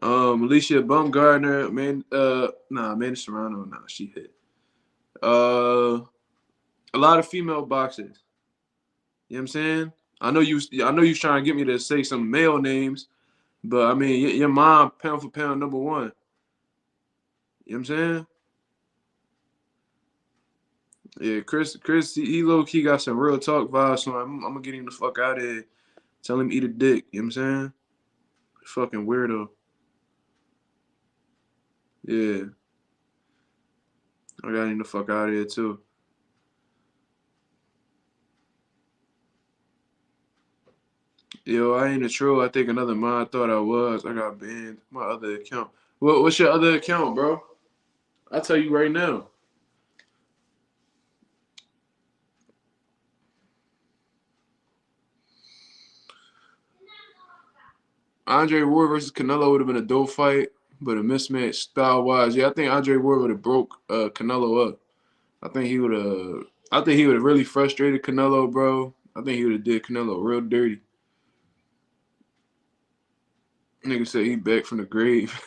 S1: saying? Alicia Bumgardner, Amanda Serrano, she hit. A lot of female boxers. You know what I'm saying? I know you trying to get me to say some male names, but I mean your mom pound for pound number one. You know what I'm saying? Yeah, Chris, he low key got some real talk vibes, so I'm gonna get him the fuck out of here. Tell him eat a dick. You know what I'm saying? Fucking weirdo. Yeah. I got him the fuck out of here too. Yo, I ain't a troll. I think another mod thought I was. I got banned. My other account. What's your other account, bro? I'll tell you right now. Andre Ward versus Canelo would have been a dope fight, but a mismatch style-wise. Yeah, I think Andre Ward would have broke Canelo up. I think he would have really frustrated Canelo, bro. I think he would have did Canelo real dirty. Nigga said he back from the grave.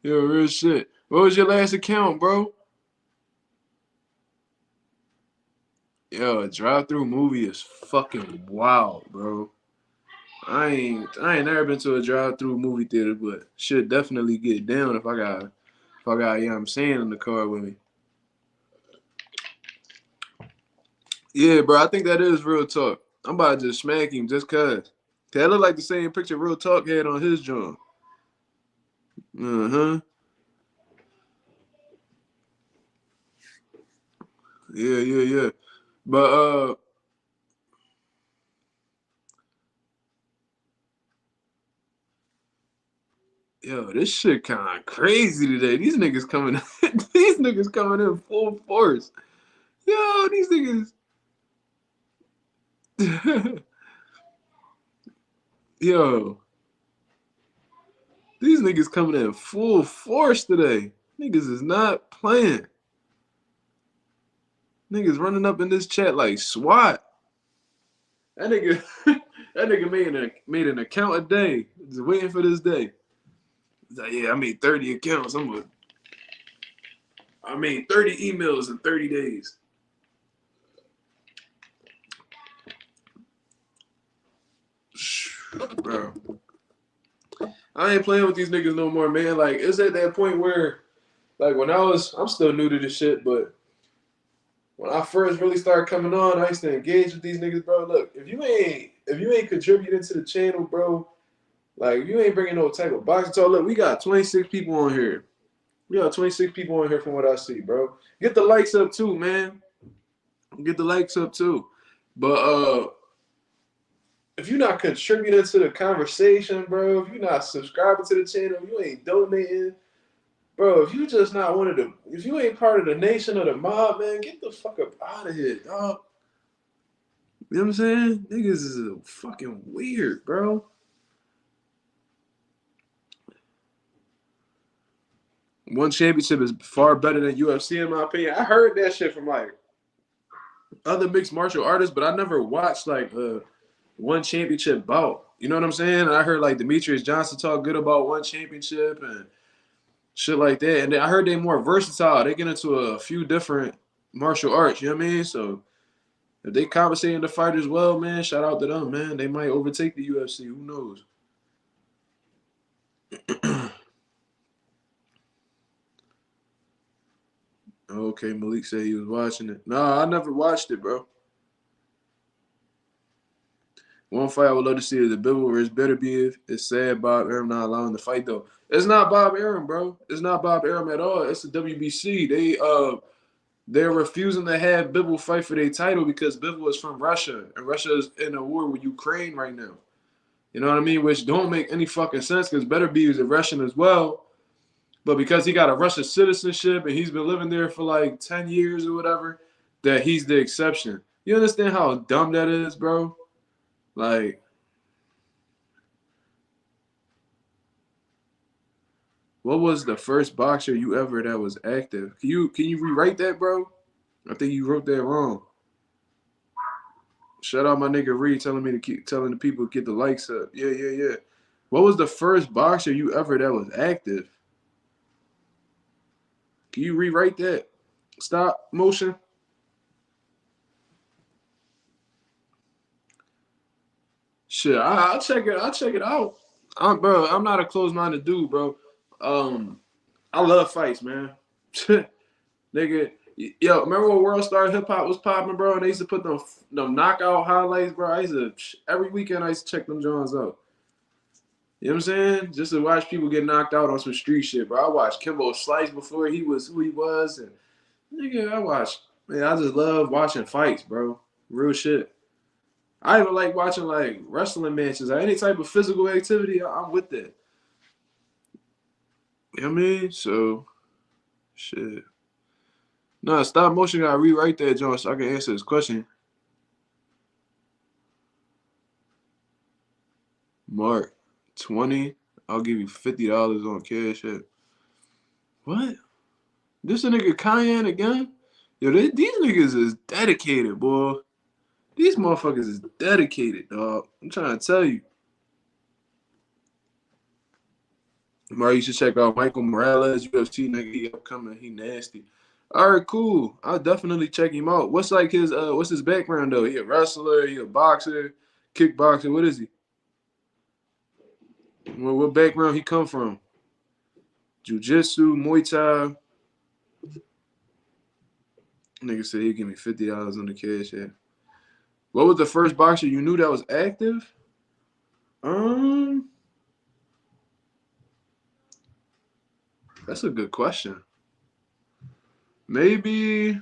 S1: Yo, real shit. What was your last account, bro? Yo, a drive-through movie is fucking wild, bro. I ain't never been to a drive-through movie theater, but should definitely get down if I got you know what I'm saying, in the car with me. Yeah, bro, I think that is real talk. I'm about to just smack him just cause. That look like the same picture Real Talk had on his joint. Uh-huh. Yeah. But yo, this shit kind of crazy today. These niggas coming in full force. Yo, these niggas. Yo. These niggas coming in full force today. Niggas is not playing. Niggas running up in this chat like SWAT. That nigga made an account a day. Just waiting for this day. He's like, yeah, I made 30 accounts. I mean, 30 emails in 30 days. Bro. I ain't playing with these niggas no more, man. Like, it's at that point where, like, I'm still new to this shit, but when I first really started coming on, I used to engage with these niggas, bro. Look, if you ain't contributing to the channel, bro, like, if you ain't bringing no type of boxing talk, look, we got 26 people on here. We got 26 people on here from what I see, bro. Get the likes up too, man. Get the likes up too. But if you're not contributing to the conversation, bro, if you're not subscribing to the channel, if you ain't donating, bro, if you just not one of the, if you ain't part of the nation or the mob, man, get the fuck up out of here, dog. You know what I'm saying? Niggas is fucking weird, bro. One championship is far better than UFC in my opinion. I heard that shit from like other mixed martial artists, but I never watched like one championship bout. You know what I'm saying? And I heard like Demetrius Johnson talk good about one championship and shit like that. And then I heard they more versatile. They get into a few different martial arts. You know what I mean? So if they compensating the fighters well, man, shout out to them, man. They might overtake the UFC. Who knows? Okay, Malik said he was watching it. Nah, I never watched it, bro. One fight I would love to see is the Bivol versus Beterbiev. It's sad Bob Arum not allowing the fight though. It's not Bob Arum, bro. It's not Bob Arum at all. It's the WBC. They're refusing to have Bivol fight for their title because Bivol is from Russia and Russia is in a war with Ukraine right now. You know what I mean? Which don't make any fucking sense because Beterbiev is a Russian as well. But because he got a Russian citizenship and he's been living there for like 10 years or whatever, that he's the exception. You understand how dumb that is, bro? Like, what was the first boxer you ever that was active? Can you rewrite that, bro? I think you wrote that wrong. Shout out my nigga Reed telling me to keep telling the people to get the likes up. Yeah. What was the first boxer you ever that was active? Can you rewrite that? Stop motion. Shit, I'll check it. I'll check it out. Bro, I'm not a closed-minded dude, bro. I love fights, man. Nigga, yo, remember when World Star Hip Hop was popping, bro? And they used to put them knockout highlights, bro. I used to every weekend I used to check them Johns out. You know what I'm saying? Just to watch people get knocked out on some street shit, bro. I watched Kimbo Slice before he was who he was, and nigga, I just love watching fights, bro. Real shit. I even like watching like wrestling matches or any type of physical activity. I'm with that. You know what I mean? So, shit. Nah, stop motion. Gotta rewrite that, John, so I can answer this question. Mark, 20. I'll give you $50 on cash app. What? This a nigga Cayenne again? Yo, these niggas is dedicated, boy. These motherfuckers is dedicated, dog. I'm trying to tell you. Mark, you should check out Michael Morales, UFC nigga. He upcoming. He nasty. All right, cool. I'll definitely check him out. What's like what's his background though? He a wrestler, he a boxer, kickboxer. What is he? What background he come from? Jiu-jitsu, Muay Thai. Nigga said he'd give me $50 on the cash app. What was the first boxer you knew that was active? That's a good question. Maybe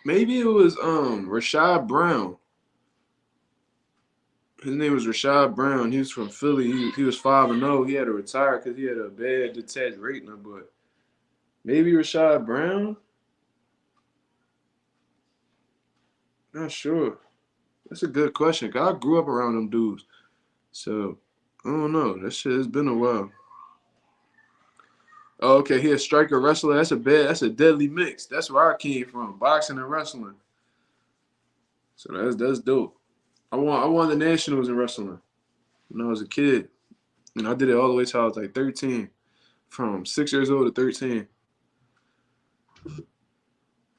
S1: it was Rashad Brown. His name was Rashad Brown. He was from Philly. He was 5-0. He had to retire because he had a bad detached retina, but maybe Rashad Brown? Not sure. That's a good question. Cause I grew up around them dudes. So, I don't know. That shit has been a while. Oh, okay, he a striker wrestler. That's a deadly mix. That's where I came from. Boxing and wrestling. So that's dope. I won the nationals in wrestling. when I was a kid. And I did it all the way till I was like 13. From 6 years old to 13.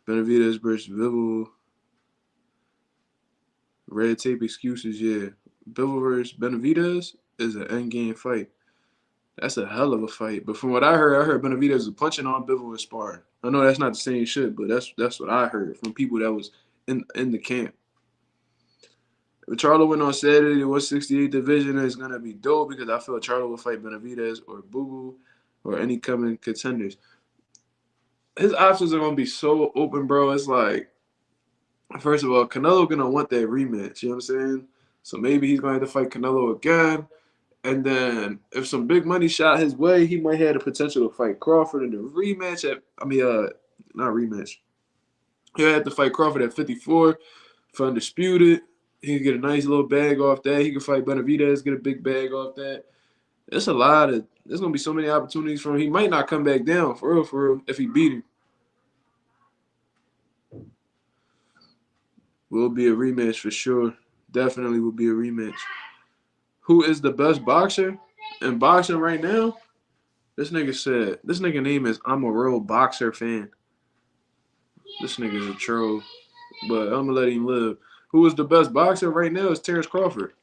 S1: Benavidez versus Bivol. Red tape excuses, yeah. Bivol versus Benavidez is an endgame fight. That's a hell of a fight. But from what I heard Benavidez was punching on Bivol and sparring. I know that's not the same shit, but that's what I heard from people that was in the camp. If Charlo went on Saturday, the 168 division is gonna be dope because I feel Charlo will fight Benavidez or Boo or any coming contenders. His options are gonna be so open, bro. It's like, first of all, Canelo gonna want that rematch. You know what I'm saying? So maybe he's gonna have to fight Canelo again. And then if some big money shot his way, he might have the potential to fight Crawford in the rematch not rematch. He'll have to fight Crawford at 54 for undisputed. He can get a nice little bag off that. He can fight Benavidez, get a big bag off that. There's gonna be so many opportunities for him. He might not come back down for real, if he beat him. Will be a rematch for sure. Definitely will be a rematch. Who is the best boxer in boxing right now? This nigga name is I'm a real boxer fan. This nigga's a troll, but I'm gonna let him live. Who is the best boxer right now is Terrence Crawford.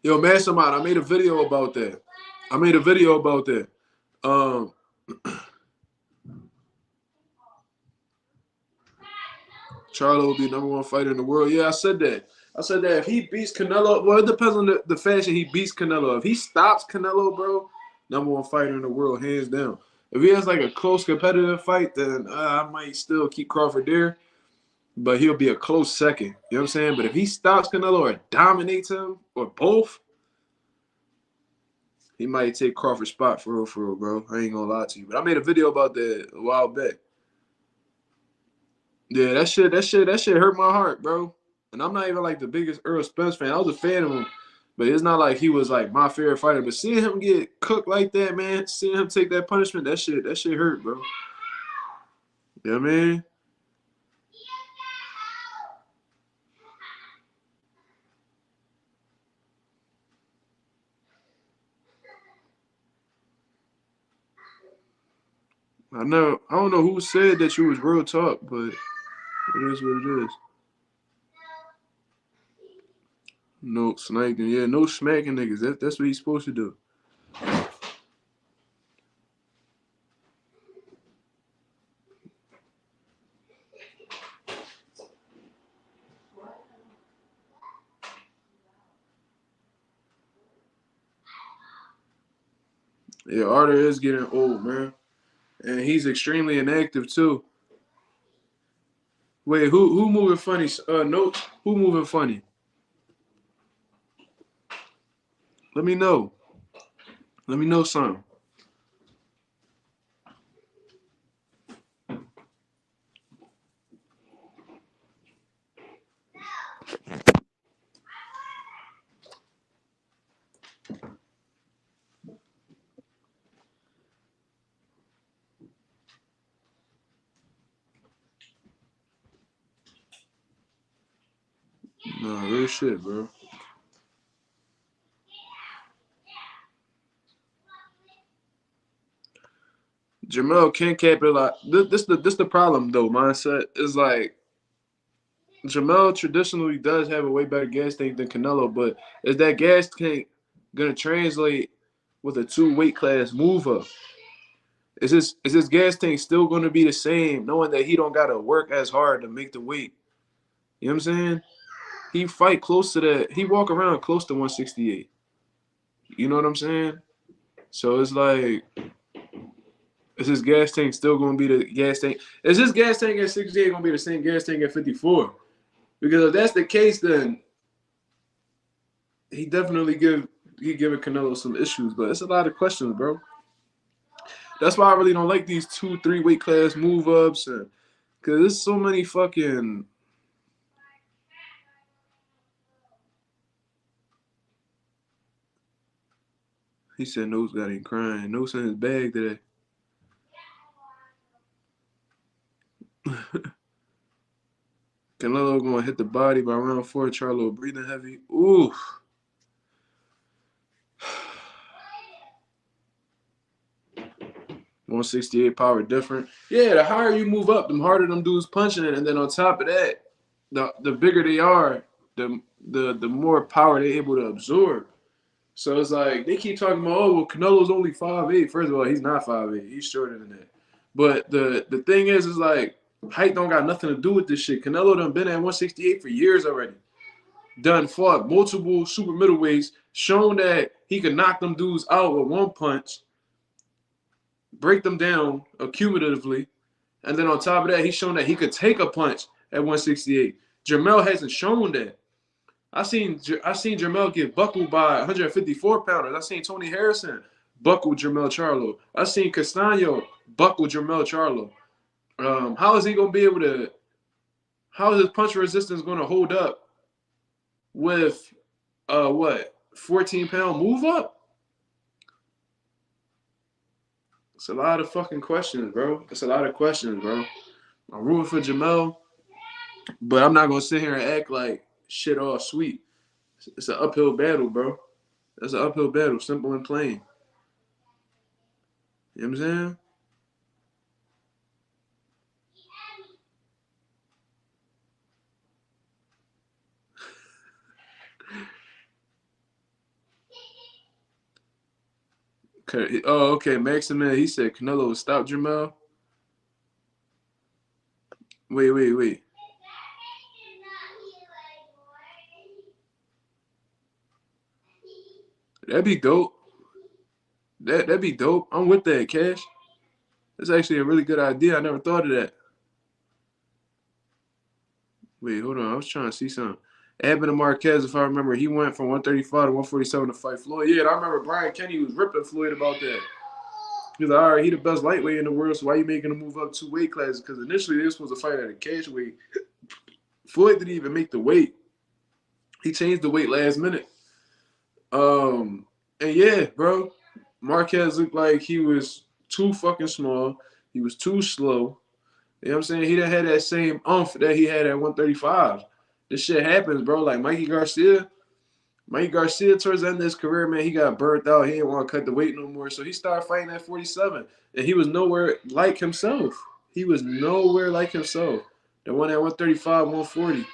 S1: Yo, Mastermind, I made a video about that. Charlo will be #1 fighter in the world. Yeah, I said that. If he beats Canelo, well, it depends on the fashion he beats Canelo. If he stops Canelo, bro, #1 fighter in the world, hands down. If he has like a close competitive fight, then I might still keep Crawford there, but he'll be a close second. You know what I'm saying? But if he stops Canelo or dominates him or both, he might take Crawford's spot for real, bro. I ain't gonna lie to you. But I made a video about that a while back. Yeah, that shit hurt my heart, bro. And I'm not even like the biggest Earl Spence fan. I was a fan of him, but it's not like he was like my favorite fighter. But seeing him get cooked like that, man, seeing him take that punishment, that shit hurt, bro. You know what I mean? I don't know who said that you was real talk, but it is what it is. No sniping, yeah, no smacking niggas. That's what he's supposed to do. Yeah, Arthur is getting old, man. And he's extremely inactive too. Wait, who moving funny? Notes. Who moving funny? Let me know. Let me know something. No, real shit, bro. Jermall can't capitalize. This the problem though. Mindset is like Jermall traditionally does have a way better gas tank than Canelo, but is that gas tank gonna translate with a 2 weight class move up? Is his gas tank still gonna be the same, knowing that he don't gotta work as hard to make the weight? You know what I'm saying? He fight close to that. He walk around close to 168. You know what I'm saying? So it's like, is his gas tank still going to be the gas tank? Is his gas tank at 68 going to be the same gas tank at 54? Because if that's the case, then he definitely giving Canelo some issues. But it's a lot of questions, bro. That's why I really don't like these 2-3 weight class move ups, because there's so many fucking. He said Nose got him crying. Nose in his bag today. Canelo gonna hit the body by round 4. Charlo breathing heavy. Ooh. 168 power different. Yeah, the higher you move up, the harder them dudes punching it. And then on top of that, the bigger they are, the more power they're able to absorb. So it's like they keep talking about, oh, well, Canelo's only 5'8". First of all, he's not 5'8". He's shorter than that. But the thing is like height don't got nothing to do with this shit. Canelo done been at 168 for years already. Done fought multiple super middleweights, shown that he could knock them dudes out with one punch, break them down accumulatively, and then on top of that, he's shown that he could take a punch at 168. Jermall hasn't shown that. I seen Jermall get buckled by 154 pounders. I seen Tony Harrison buckle Jermall Charlo. I seen Castaño buckle Jermall Charlo. How is he gonna be able to? How is his punch resistance gonna hold up with 14-pound move up? It's a lot of fucking questions, bro. It's a lot of questions, bro. I'm rooting for Jermall, but I'm not gonna sit here and act like shit all sweet. It's an uphill battle, bro. It's an uphill battle, simple and plain. You know what I'm saying? Okay. Oh, okay. Maximin, he said Canelo would stop Jermall. Wait. That'd be dope. That'd be dope. I'm with that, Cash. That's actually a really good idea. I never thought of that. Wait, hold on. I was trying to see something. Abner Marquez, if I remember, he went from 135 to 147 to fight Floyd. Yeah, and I remember Brian Kenny was ripping Floyd about that. He's like, all right, he the best lightweight in the world, so why you making him move up 2 weight classes? Because initially this was a fight at a cash weight. Floyd didn't even make the weight. He changed the weight last minute. And yeah, bro, Marquez looked like he was too fucking small. He was too slow. You know what I'm saying? He didn't have that same oomph that he had at 135. This shit happens, bro. Like Mikey Garcia towards the end of his career, man, he got burnt out. He didn't want to cut the weight no more. So he started fighting at 47. And he was nowhere like himself. He was nowhere like himself. The one at 135, 140.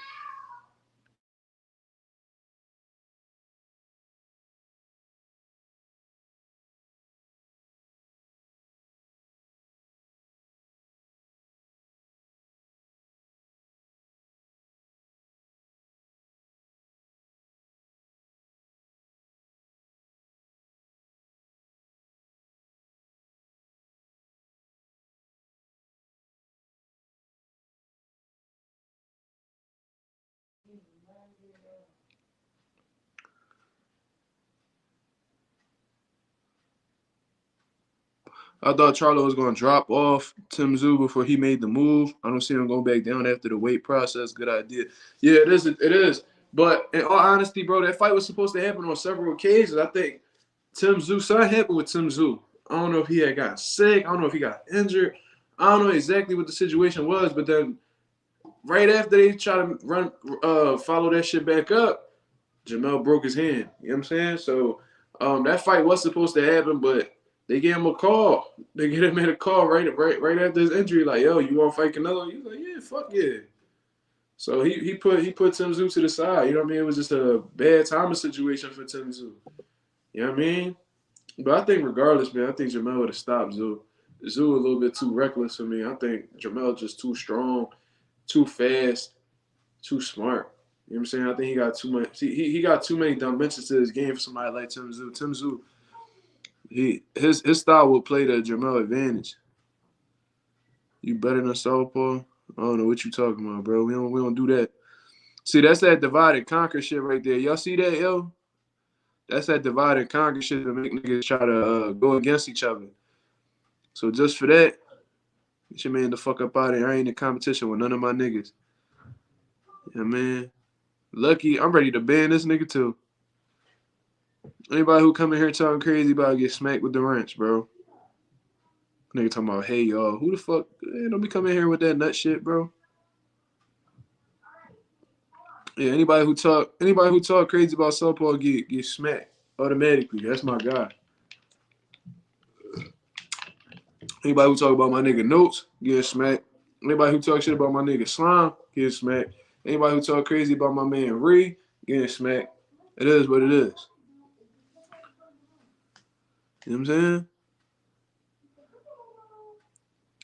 S1: I thought Charlo was going to drop off Tim Tszyu before he made the move. I don't see him going back down after the weight process. Good idea. Yeah, it is. It is. But in all honesty, bro, that fight was supposed to happen on several occasions. I think Tim Tszyu, something happened with Tim Tszyu. I don't know if he had got sick. I don't know if he got injured. I don't know exactly what the situation was. But then right after they try to follow that shit back up, Jermall broke his hand. You know what I'm saying? So that fight was supposed to happen, but they gave him a call. They gave him a call right after his injury. Like, yo, you want to fight Canelo? He was like, yeah, fuck yeah. So he put Tim Tszyu to the side. You know what I mean? It was just a bad timing situation for Tim Tszyu. You know what I mean? But I think regardless, man, I think Jermall would have stopped Tszyu. Tszyu a little bit too reckless for me. I think Jermall just too strong, too fast, too smart. You know what I'm saying? I think he got too much. He got too many dimensions to his game for somebody like Tim Tszyu. Tim Tszyu, his style will play to Jermall advantage. You better than Southpaw? I don't know what you talking about, bro. We don't do that. See, that's that divide and conquer shit right there. Y'all see that, yo? That's that divide and conquer shit to make niggas try to go against each other. So just for that, get your man the fuck up out of here. I ain't in competition with none of my niggas. Yeah, man. Lucky, I'm ready to ban this nigga too. Anybody who come in here talking crazy about get smacked with the wrench, bro. Nigga talking about, hey, y'all, who the fuck? Don't be coming here with that nut shit, bro. Yeah, anybody who talk crazy about Southpaw get smacked automatically. That's my guy. Anybody who talk about my nigga Notes get smacked. Anybody who talk shit about my nigga Slime get smacked. Anybody who talk crazy about my man Ree getting smacked. It is what it is. You know what I'm saying?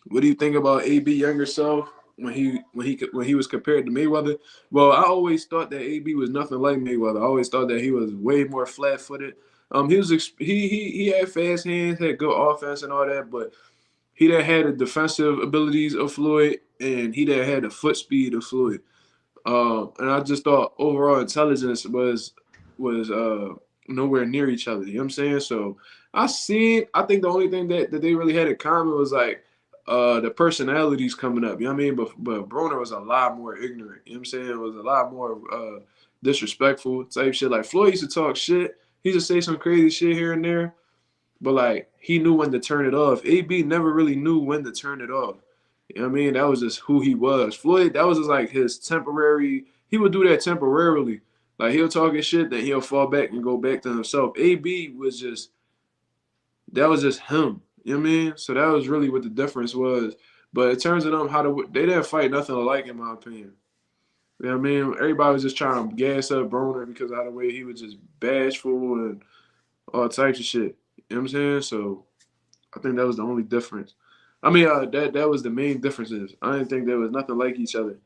S1: What do you think about AB younger self when he was compared to Mayweather? Well, I always thought that AB was nothing like Mayweather. I always thought that he was way more flat-footed. He had fast hands, had good offense and all that, but he that had the defensive abilities of Floyd, and he that had the foot speed of Floyd. And I just thought overall intelligence was nowhere near each other. You know what I'm saying? So I think the only thing that they really had in common was like the personalities coming up. You know what I mean? But Broner was a lot more ignorant. You know what I'm saying? It was a lot more disrespectful type shit. Like Floyd used to talk shit. He used to say some crazy shit here and there. But like he knew when to turn it off. AB never really knew when to turn it off. You know what I mean? That was just who he was. Floyd, that was just like his temporary. He would do that temporarily. Like he'll talk his shit, then he'll fall back and go back to himself. AB was just him. You know what I mean? So that was really what the difference was. But in terms of them, they didn't fight nothing alike in my opinion. You know what I mean? Everybody was just trying to gas up Broner because of the way he was just bashful and all types of shit. You know what I'm saying? So I think that was the only difference. I mean, that was the main differences. I didn't think there was nothing like each other.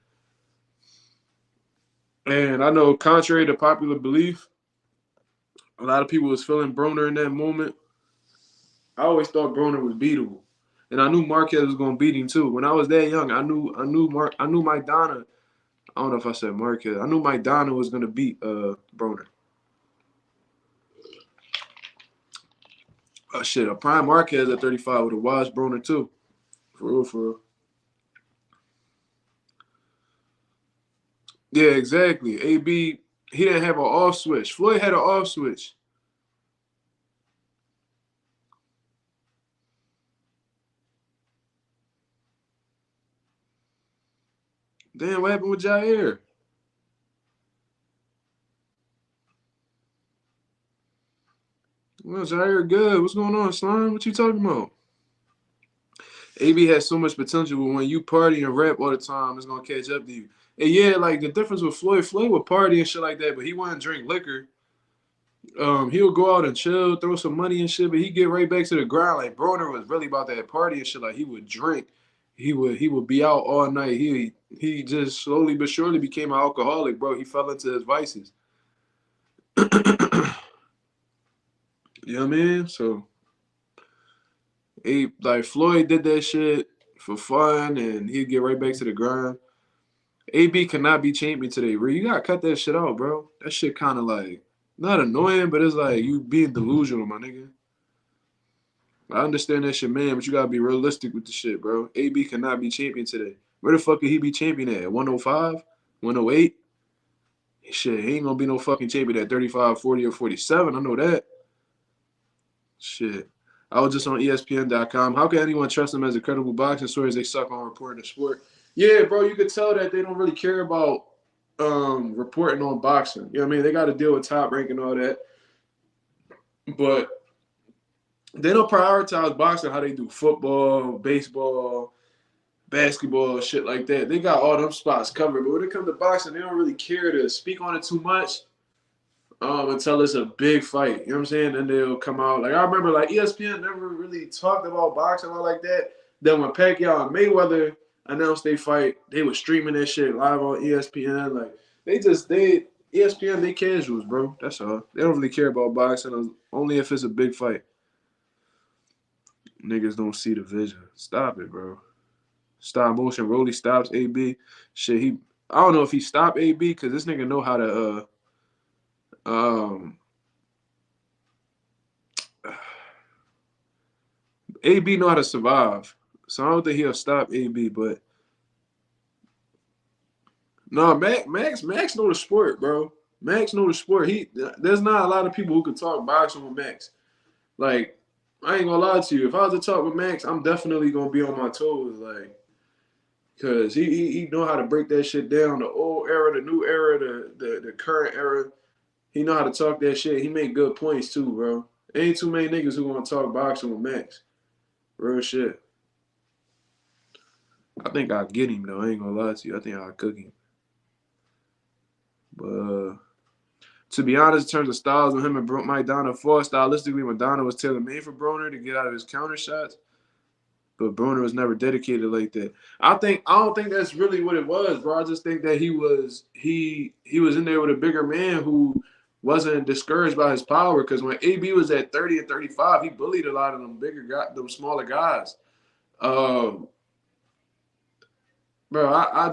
S1: And I know, contrary to popular belief, a lot of people was feeling Broner in that moment. I always thought Broner was beatable, and I knew Marquez was gonna beat him too. When I was that young, I knew Maidana. I don't know if I said Marquez. I knew Maidana was gonna beat Broner. Oh shit, a prime Marquez at 35 would have watched Broner too. For real, for real. Yeah, exactly. AB, he didn't have an off switch. Floyd had an off switch. Damn, what happened with Jair? Well, Jair good. What's going on, Slime? What you talking about? AB has so much potential, but when you party and rap all the time, it's gonna catch up to you. And yeah, like the difference with Floyd would party and shit like that, but he wouldn't drink liquor. He'll go out and chill, throw some money and shit, but he get right back to the grind. Like Broner was really about that party and shit. Like he would drink, he would be out all night. He just slowly but surely became an alcoholic, bro. He fell into his vices. You know what I mean? So like Floyd did that shit for fun, and he'd get right back to the grind. AB cannot be champion today, bro. You gotta cut that shit out, bro. That shit kind of like not annoying, but it's like you being delusional, my nigga. I understand that shit, man, but you gotta be realistic with the shit, bro. AB cannot be champion today. Where the fuck could he be champion at? 105? 108? Shit, he ain't gonna be no fucking champion at 35, 40, or 47. I know that. Shit. I was just on ESPN.com. How can anyone trust them as a credible boxing source? They suck on reporting the sport. Yeah, bro, you could tell that they don't really care about reporting on boxing. You know what I mean? They got to deal with Top Rank and all that. But they don't prioritize boxing how they do football, baseball, basketball, shit like that. They got all them spots covered. But when it comes to boxing, they don't really care to speak on it too much. Until it's a big fight. You know what I'm saying? Then they'll come out. Like I remember like ESPN never really talked about boxing or like that. Then when Pacquiao and Mayweather announced they fight, they were streaming that shit live on ESPN. Like ESPN, they casuals, bro. That's all. They don't really care about boxing only if it's a big fight. Niggas don't see the vision. Stop it, bro. Stop motion. Rolly stops AB. Shit, I don't know if he stopped AB because this nigga know how to AB know how to survive, so I don't think he'll stop AB. But no, Max know the sport, bro. Max know the sport. There's not a lot of people who can talk boxing with Max. Like I ain't gonna lie to you. If I was to talk with Max, I'm definitely gonna be on my toes, like, cause he know how to break that shit down. The old era, the new era, the current era. He know how to talk that shit. He make good points too, bro. Ain't too many niggas who want to talk boxing with Max. Real shit. I think I'll get him though. I ain't gonna lie to you. I think I'll cook him. But to be honest, in terms of styles, when him and Maidana fought, stylistically, Maidana was tailor made for Broner to get out of his counter shots. But Broner was never dedicated like that. I don't think that's really what it was, bro. I just think that he was in there with a bigger man who wasn't discouraged by his power. Because when AB was at 30 and 35, he bullied a lot of them bigger guys, them smaller guys. Bro, I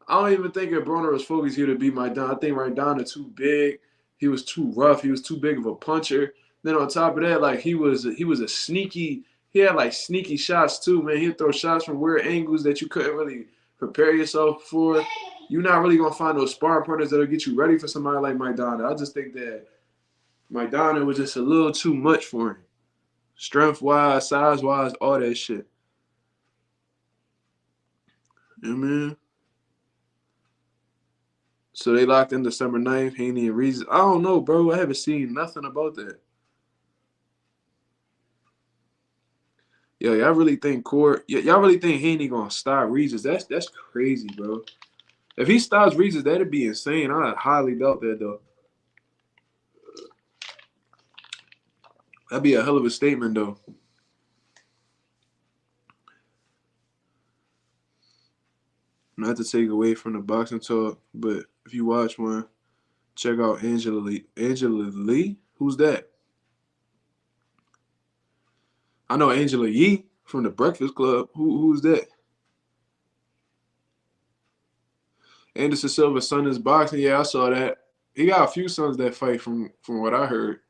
S1: don't even think if Broner was focused here to beat Maidana. I think Maidana too big. He was too rough. He was too big of a puncher. Then on top of that, like he was a sneaky. He had like sneaky shots too, man. He'd throw shots from weird angles that you couldn't really prepare yourself for. You're not really gonna find those sparring partners that'll get you ready for somebody like Maidana. I just think that Maidana was just a little too much for him, strength wise, size wise, all that shit. You know what I mean? So they locked in December 9th, Haney and Reeves. I don't know, bro. I haven't seen nothing about that. Yo, y'all really think y'all really think Haney gonna stop Reeves? That's crazy, bro. If he stops Reeves, that'd be insane. I highly doubt that though. That'd be a hell of a statement though. Not to take away from the boxing talk, but if you watch one, check out Angela Lee. Angela Lee? Who's that? I know Angela Yee from the Breakfast Club. Who's that? Anderson Silva's son is boxing. Yeah, I saw that. He got a few sons that fight from what I heard.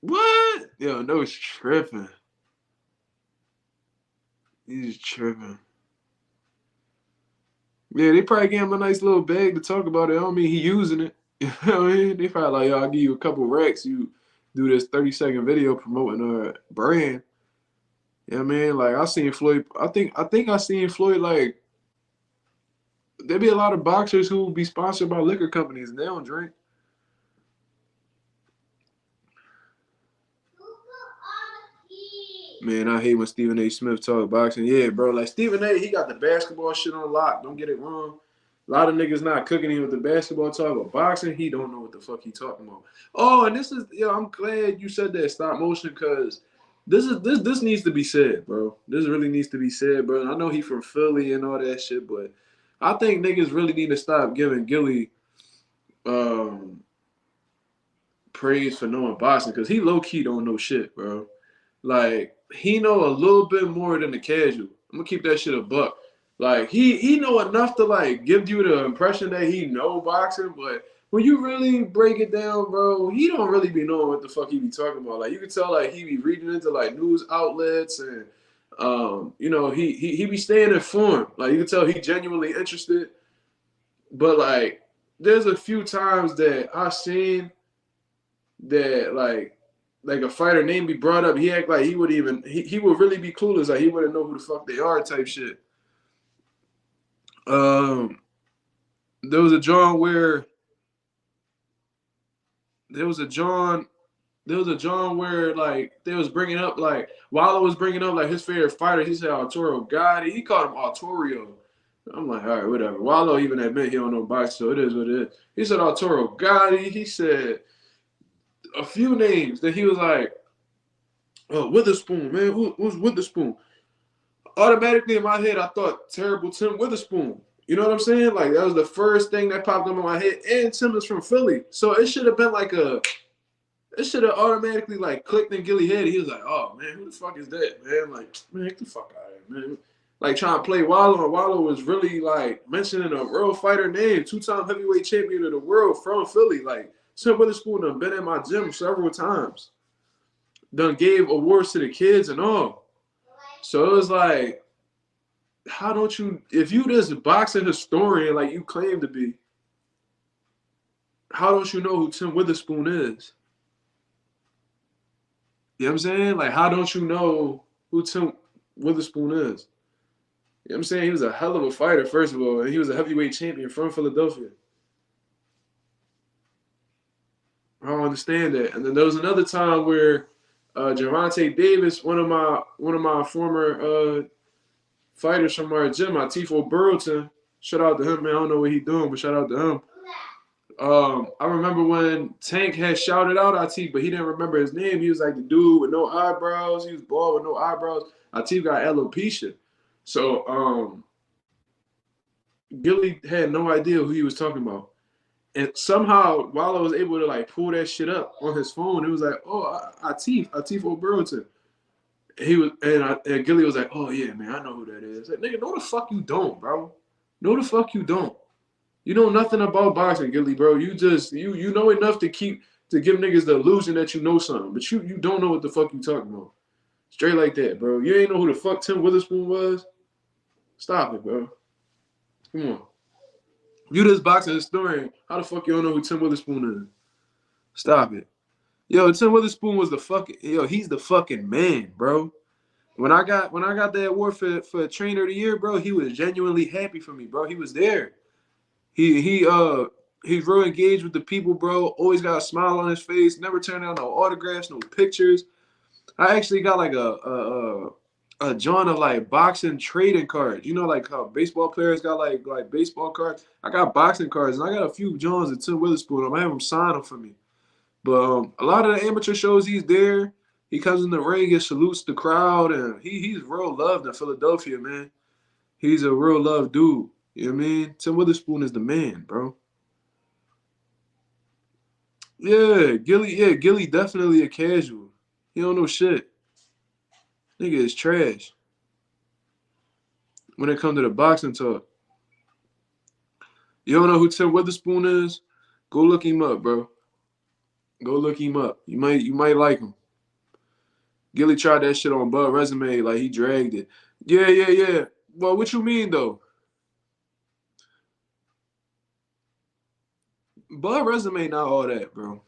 S1: What? Yo, no, it's tripping. He's tripping. Yeah, they probably gave him a nice little bag to talk about it. I don't mean he using it. You know what I mean? They probably like, yo, I'll give you a couple racks. You do this 30-second video promoting a brand. You know what I mean? Like, I seen Floyd. I think I seen Floyd, like, there be a lot of boxers who be sponsored by liquor companies and they don't drink. Man, I hate when Stephen A. Smith talk boxing. Yeah, bro. Like, Stephen A., he got the basketball shit on lock. Don't get it wrong. A lot of niggas not cooking him with the basketball talk, but boxing, he don't know what the fuck he talking about. Oh, and this is, I'm glad you said that stop motion, because this needs to be said, bro. This really needs to be said, bro. I know he from Philly and all that shit, but I think niggas really need to stop giving Gilly praise for knowing boxing, because he low-key don't know shit, bro. Like, he know a little bit more than the casual. I'm gonna keep that shit a buck. Like, he know enough to, like, give you the impression that he know boxing, but when you really break it down, bro, he don't really be knowing what the fuck he be talking about. Like, you can tell, like, he be reading into, like, news outlets and, he be staying informed. Like, you can tell he genuinely interested. But, like, there's a few times that I've seen that, like a fighter name be brought up, he act like he would really be clueless, like he wouldn't know who the fuck they are type shit. There was a John where like they was bringing up, like Wallo was bringing up like his favorite fighter. He said Arturo Gotti. He called him Arturio. I'm like, all right, whatever. Wallo even admit he don't know boxing, so it is what it is. He said Arturo Gotti. He said a few names that he was like, oh, Witherspoon, man. Who's Witherspoon? Automatically in my head, I thought terrible Tim Witherspoon. You know what I'm saying? Like, that was the first thing that popped up in my head. And Tim is from Philly. So it should have been like it should have automatically like clicked in Gilly's head. He was like, oh, man, who the fuck is that, man? Like, man, get the fuck out of here, man. Like, trying to play Wallo, and Wallo was really like mentioning a real fighter name, 2-time heavyweight champion of the world from Philly. Like, Tim Witherspoon done been in my gym several times. Done gave awards to the kids and all. So it was like, how don't you, if you this boxing historian like you claim to be, how don't you know who Tim Witherspoon is? You know what I'm saying? Like, how don't you know who Tim Witherspoon is? You know what I'm saying? He was a hell of a fighter, first of all, and he was a heavyweight champion from Philadelphia. I don't understand that. And then there was another time where Gervonta Davis, one of my former fighters from our gym, Tifo Burlington, shout out to him, man. I don't know what he's doing, but shout out to him. I remember when Tank had shouted out Atif, but he didn't remember his name. He was like the dude with no eyebrows. He was bald with no eyebrows. Atif got alopecia. So Gilly had no idea who he was talking about. And somehow, while I was able to like pull that shit up on his phone, it was like, oh, Atif O'Burlington. He was, and Gilly was like, oh yeah, man, I know who that is. Like, nigga, no the fuck you don't, bro. No the fuck you don't. You know nothing about boxing, Gilly, bro. You just you know enough to give niggas the illusion that you know something, but you don't know what the fuck you talking about. Straight like that, bro. You ain't know who the fuck Tim Witherspoon was. Stop it, bro. Come on. You this boxing historian. How the fuck you don't know who Tim Witherspoon is? Stop it. Yo, Tim Witherspoon was he's the fucking man, bro. When I got that award for trainer of the year, bro, he was genuinely happy for me, bro. He was there. He's real engaged with the people, bro. Always got a smile on his face. Never turned down no autographs, no pictures. I actually got like a John of like boxing trading cards. You know, like how baseball players got like baseball cards. I got boxing cards, and I got a few Johns of Tim Witherspoon. I'm gonna have him sign them for me. But a lot of the amateur shows, he's there. He comes in the ring and salutes the crowd, and he's real loved in Philadelphia, man. He's a real loved dude. You know what I mean? Tim Witherspoon is the man, bro. Yeah, Gilly definitely a casual. He don't know shit. Nigga is trash. When it comes to the boxing talk. You don't know who Tim Witherspoon is? Go look him up, bro. Go look him up. You might like him. Gilly tried that shit on Bud resume, like he dragged it. Yeah. Well, what you mean though? Bud resume not all that, bro.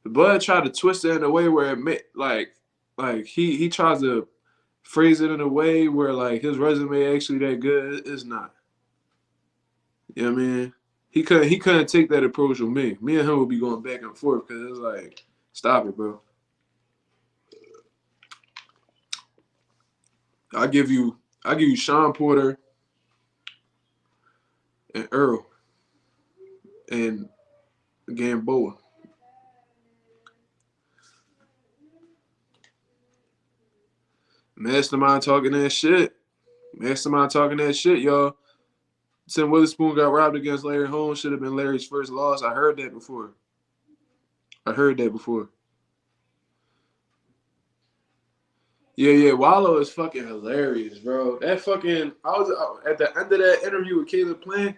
S1: Bud tried to twist it in a way where it made like he tries to phrase it in a way where like his resume actually that good. It's not. You know what I mean? He couldn't take that approach with me. Me and him would be going back and forth because it's like, stop it, bro. I give you Sean Porter and Earl and Gamboa. Mastermind talking that shit. Y'all. Tim Witherspoon got robbed against Larry Holmes. Should have been Larry's first loss. I heard that before. Yeah. Wallow is fucking hilarious, bro. That fucking I was at the end of that interview with Caleb Plant.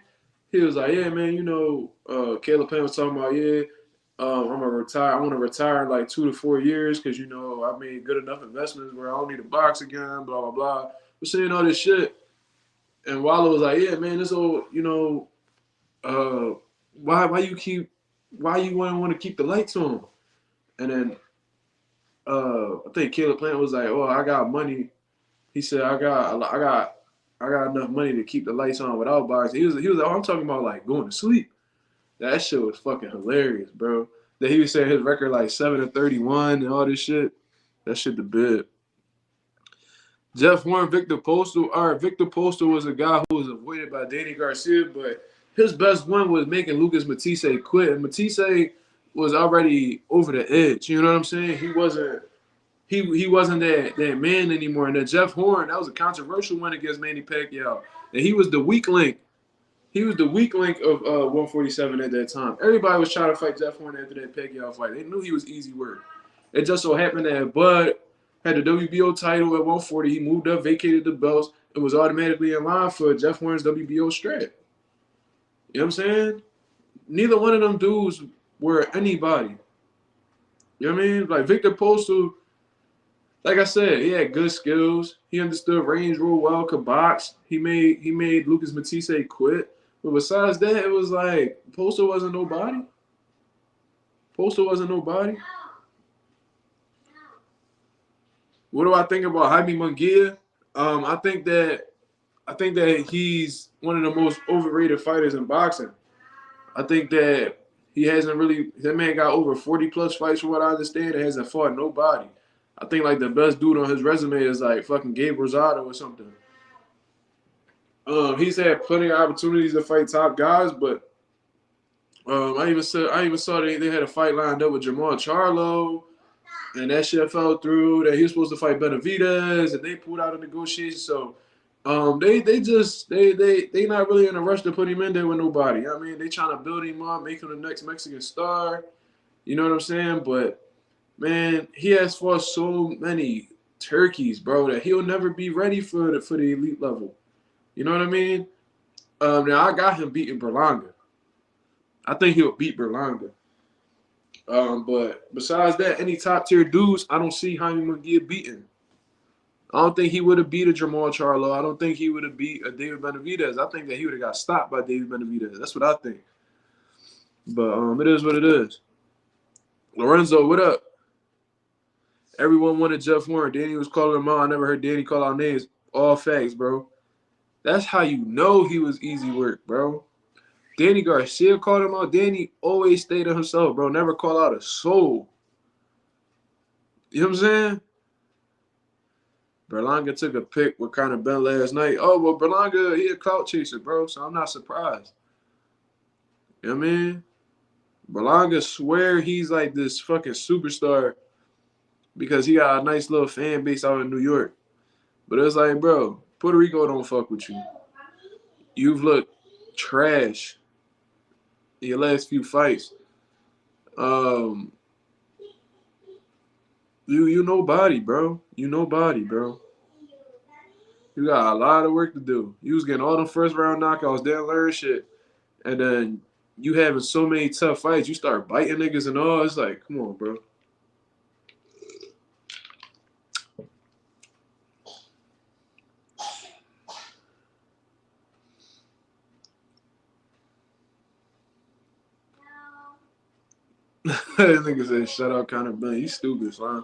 S1: He was like, "Yeah, man, you know, Caleb Plant was talking about, I'm gonna retire. I want to retire in like 2 to 4 years because you know I made good enough investments where I don't need to box again. Blah blah blah." We're saying all this shit, and Wallow was like, "Yeah, man, this old, you know, why you want to keep the lights on?" And then I think Caleb Plant was like, "Oh, I got money." He said, "I got enough money to keep the lights on without boxing." He was like, "Oh, I'm talking about like going to sleep." That shit was fucking hilarious, bro. That he was saying his record like 7-31 and all this shit. That shit the bid. Jeff Horn, Victor Postal. All right, Victor Postal was a guy who was avoided by Danny Garcia, but his best win was making Lucas Matisse quit. And Matisse was already over the edge. You know what I'm saying? He wasn't that man anymore. And then Jeff Horn, that was a controversial win against Manny Pacquiao. And he was the weak link. He was the weak link of 147 at that time. Everybody was trying to fight Jeff Horn after that Pacquiao fight. They knew he was easy work. It just so happened that Bud had the WBO title at 140. He moved up, vacated the belts, and was automatically in line for Jeff Horn's WBO strap. You know what I'm saying? Neither one of them dudes were anybody. You know what I mean? Like Victor Postal, like I said, he had good skills. He understood range real well, could box. He made Lucas Matisse quit. But besides that, it was like Poster wasn't nobody. Poster wasn't nobody. What do I think about Jaime Munguia? I think that he's one of the most overrated fighters in boxing. I think that he hasn't really. That man got over 40 plus fights, from what I understand, and hasn't fought nobody. I think like the best dude on his resume is like fucking Gabe Rosado or something. He's had plenty of opportunities to fight top guys, but I even saw they had a fight lined up with Jermall Charlo, and that shit fell through. That he was supposed to fight Benavidez, and they pulled out of negotiations. So they not really in a rush to put him in there with nobody. I mean, they trying to build him up, make him the next Mexican star. You know what I'm saying? But man, he has fought so many turkeys, bro, that he'll never be ready for the elite level. You know what I mean? Now I got him beating Berlanga. I think he'll beat Berlanga. But besides that, any top tier dudes, I don't see Jaime Munguia beating. I don't think he would have beat a Jermall Charlo. I don't think he would have beat a David Benavidez. I think that he would have got stopped by David Benavidez. That's what I think. But it is what it is. Lorenzo, what up? Everyone wanted Jeff Warren. Danny was calling him out. I never heard Danny call out names. All facts, bro. That's how you know he was easy work, bro. Danny Garcia called him out. Danny always stayed to himself, bro. Never call out a soul. You know what I'm saying? Berlanga took a pick with Conor Ben last night. Oh, well, Berlanga, he a clout chaser, bro, so I'm not surprised. You know what I mean? Berlanga swear he's like this fucking superstar because he got a nice little fan base out in New York. But it's like, bro, Puerto Rico don't fuck with you. You've looked trash in your last few fights. You nobody, bro. You nobody, bro. You got a lot of work to do. You was getting all them first round knockouts, didn't learn shit. And then you having so many tough fights, you start biting niggas and all. It's like, come on, bro. That nigga said, shut up, Conor Ben. You stupid, son.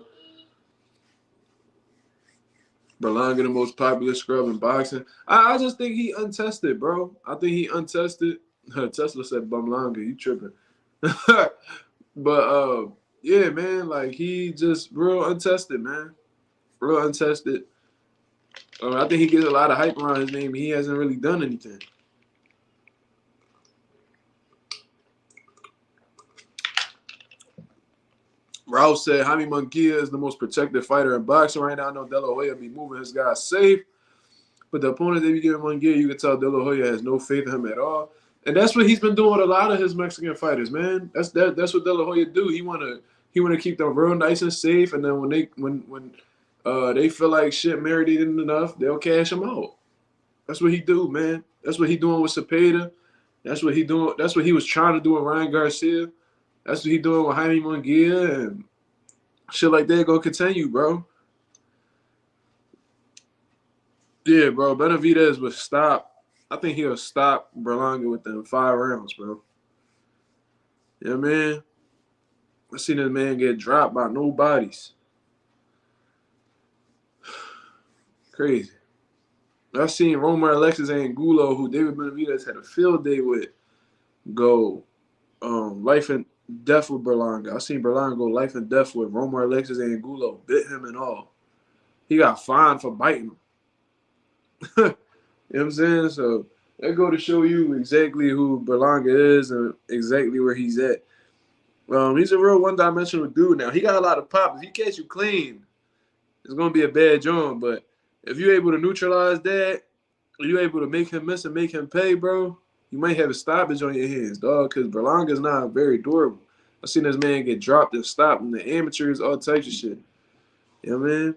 S1: Berlanga, the most popular scrub in boxing. I just think he untested, bro. I think he untested. Tesla said Bumlanga. You tripping. But, yeah, man, like, he just real untested, man. Real untested. I think he gets a lot of hype around his name. He hasn't really done anything. Ralph said Jaime Munguia is the most protected fighter in boxing right now. I know De La Hoya be moving his guys safe, but the opponent they be giving Munguia, you can tell De La Hoya has no faith in him at all. And that's what he's been doing with a lot of his Mexican fighters, man. That's what De La Hoya do. He wanna keep them real nice and safe, and then when they feel like shit marinated enough, they'll cash him out. That's what he do, man. That's what he doing with Cepeda. That's what he doing. That's what he was trying to do with Ryan Garcia. That's what he doing with Jaime Munguia, and shit like that gonna continue, bro. Yeah, bro. Benavidez will stop. I think he'll stop Berlanga within 5 rounds, bro. You know what I mean? I seen this man get dropped by no bodies. Crazy. I seen Romar Alexis Angulo, who David Benavidez had a field day with, go life and death with Berlanga. I seen Berlanga go life and death with Romar Alexis Angulo, bit him and all. He got fined for biting him. You know what I'm saying? So that go to show you exactly who Berlanga is and exactly where he's at. He's a real one-dimensional dude now. He got a lot of pop. If he catch you clean, it's going to be a bad joint. But if you're able to neutralize that, or you're able to make him miss and make him pay, bro, you might have a stoppage on your hands, dog, because Berlanga's not very durable. I seen this man get dropped and stopped in the amateurs, all types of shit. You know what I mean?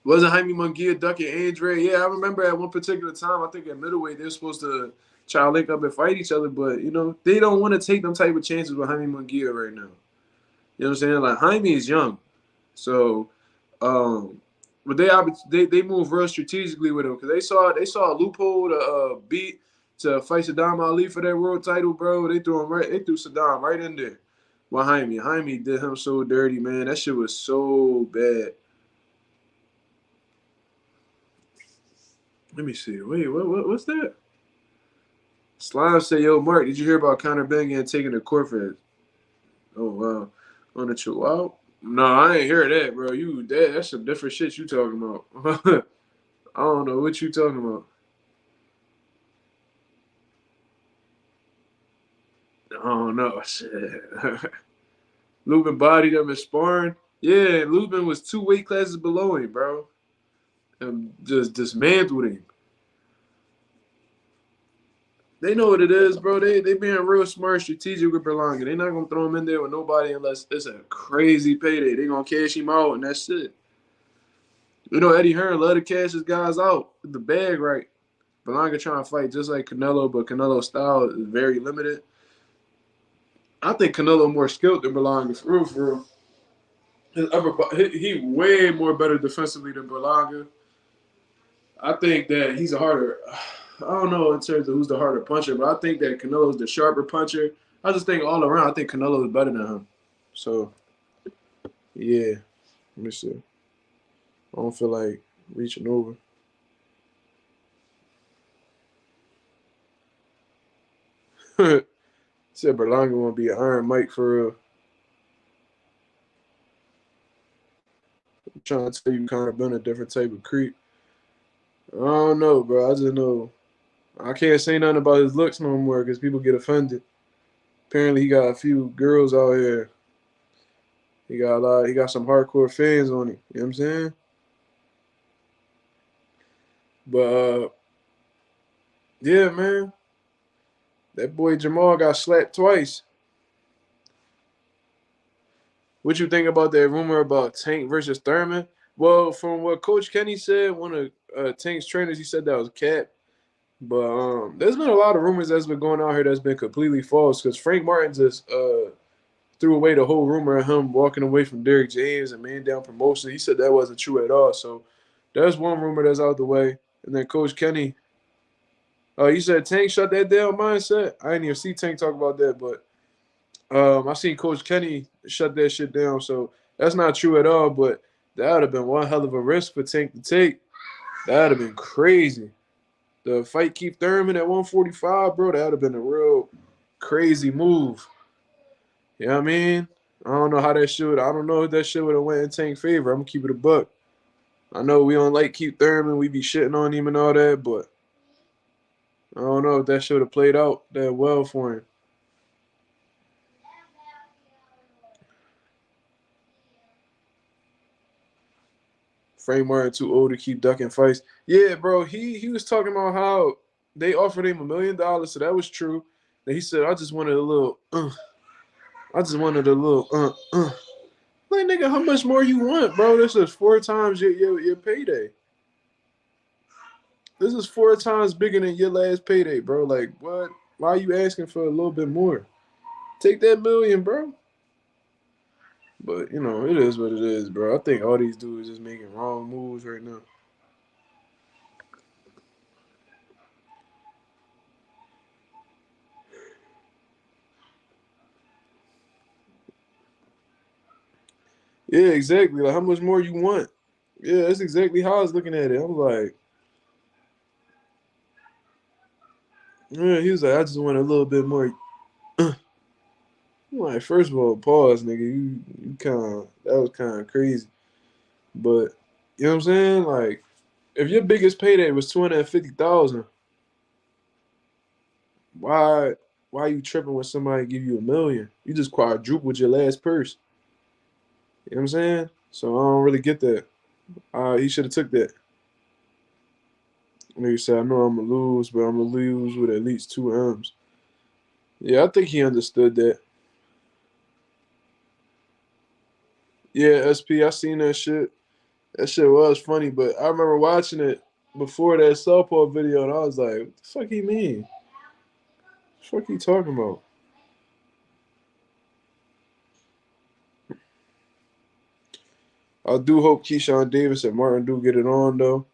S1: Wasn't Jaime Munguia ducking Andre? Yeah, I remember at one particular time, I think at middleweight, they're supposed to try to link up and fight each other, but, you know, they don't want to take them type of chances with Jaime Munguia right now. You know what I'm saying? Like, Jaime is young. So, but they move real strategically with him because they saw a loophole to beat to fight Saddam Ali for that world title, bro. They threw Saddam right in there. Well, Jaime did him so dirty, man. That shit was so bad. Let me see. Wait, what's that? Slime say, yo, Mark, did you hear about Conor Ben getting taken to court for it? Oh, wow. On the Chihuahua? No, I ain't hear that, bro. That's some different shit you talking about. I don't know what you talking about. I don't know. Shit. Lubin bodied him in sparring. Yeah, Lubin was 2 weight classes below him, bro. And just dismantled him. They know what it is, bro. They being real smart, strategic with Berlanga. They not gonna throw him in there with nobody unless it's a crazy payday. They gonna cash him out and that's it. You know, Eddie Hearn love to cash his guys out with the bag right. Berlanga trying to fight just like Canelo, but Canelo's style is very limited. I think Canelo more skilled than Berlanga, for real. He way more better defensively than Berlanga. I think that he's a harder. I don't know in terms of who's the harder puncher, but I think that Canelo's the sharper puncher. I just think all around, I think Canelo is better than him. So, yeah. Let me see. I don't feel like reaching over. Said Berlanga won't be an Iron Mike for real. I'm trying to tell you, kind of been a different type of creep. I don't know, bro. I just know I can't say nothing about his looks no more because people get offended. Apparently, he got a few girls out here. He got some hardcore fans on him. You know what I'm saying? But yeah, man. That boy Jermall got slapped twice. What you think about that rumor about Tank versus Thurman? Well, from what Coach Kenny said, one of Tank's trainers, he said that was cap. But there's been a lot of rumors that's been going out here that's been completely false because Frank Martin just threw away the whole rumor of him walking away from Derrick James and man down promotion. He said that wasn't true at all. So there's one rumor that's out the way. And then Coach Kenny, you said Tank shut that down mindset? I didn't even see Tank talk about that, but I seen Coach Kenny shut that shit down. So that's not true at all, but that would have been one hell of a risk for Tank to take. That would have been crazy. The fight Keith Thurman at 145, bro, that would have been a real crazy move. You know what I mean? I don't know how that shit I don't know if that shit would have went in Tank's favor. I'm going to keep it a buck. I know we don't like Keith Thurman. We be shitting on him and all that, but I don't know if that should have played out that well for him. Frank Martin too old to keep ducking fights. Yeah, bro. He was talking about how they offered him $1 million, so that was true. And he said, I just wanted a little. Like, nigga, how much more you want, bro? This is 4 times your payday. This is 4 times bigger than your last payday, bro. Like, what? Why are you asking for a little bit more? Take that $1 million, bro. But, you know, it is what it is, bro. I think all these dudes is making wrong moves right now. Yeah, exactly. Like, how much more you want? Yeah, that's exactly how I was looking at it. I'm like, yeah, he was like, I just want a little bit more. I'm like, first of all, pause, nigga. You that was kind of crazy. But, you know what I'm saying? Like, if your biggest payday was $250,000, why you tripping when somebody give you $1 million? You just quadrupled your last purse. You know what I'm saying? So I don't really get that. He should have took that. Nigga said, I know I'm going to lose, but I'm going to lose with at least 2 M's. Yeah, I think he understood that. Yeah, SP, I seen that shit. That shit was funny, but I remember watching it before that Southpaw video, and I was like, what the fuck he mean? What the fuck he talking about? I do hope Keyshawn Davis and Martin do get it on, though.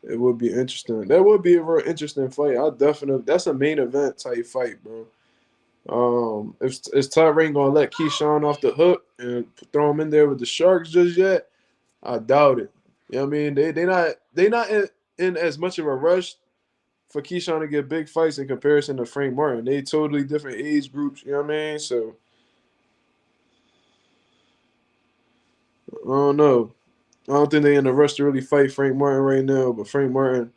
S1: It would be interesting. That would be a real interesting fight. I definitely. That's a main event type fight, bro. If Tyron gonna let Keyshawn off the hook and throw him in there with the Sharks just yet, I doubt it. You know what I mean? They not in as much of a rush for Keyshawn to get big fights in comparison to Frank Martin. They totally different age groups. You know what I mean? So I don't know. I don't think they in a rush to really fight Frank Martin right now. But Frank Martin,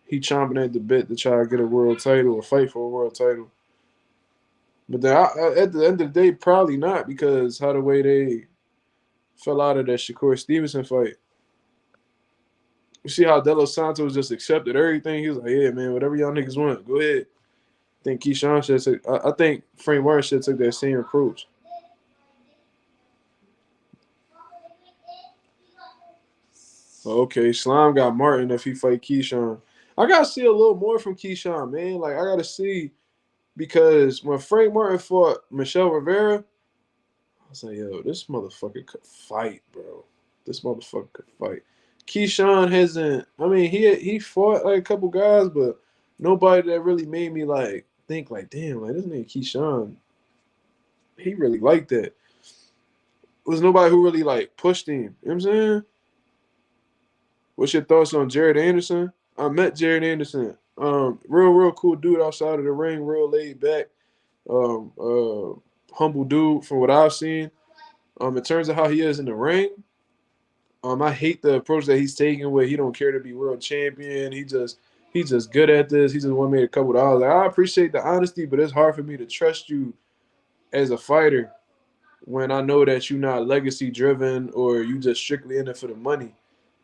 S1: he chomping at the bit to try to get a world title or fight for a world title. But then at the end of the day, probably not because how the way they fell out of that Shakur Stevenson fight. You see how De Los Santos just accepted everything. He was like, "Yeah, man, whatever y'all niggas want, go ahead." I think Keyshawn should take. I think Frank Martin should take that same approach. Okay, Slime got Martin if he fight Keyshawn. I gotta see a little more from Keyshawn, man. Like I gotta see because when Frank Martin fought Michelle Rivera, I was like, "Yo, this motherfucker could fight, bro. This motherfucker could fight." Keyshawn hasn't. I mean, he fought like a couple guys, but nobody that really made me like think like, damn, like this nigga Keyshawn, he really liked that. Was nobody who really like pushed him. You know what I'm saying? What's your thoughts on Jared Anderson? I met Jared Anderson. Real cool dude outside of the ring, real laid back, um, uh, humble dude from what I've seen. In terms of how he is in the ring, I hate the approach that he's taking where he don't care to be world champion. He's just good at this. He just want to make a couple dollars. Like, I appreciate the honesty, but it's hard for me to trust you as a fighter when I know that you're not legacy driven or you just strictly in it for the money.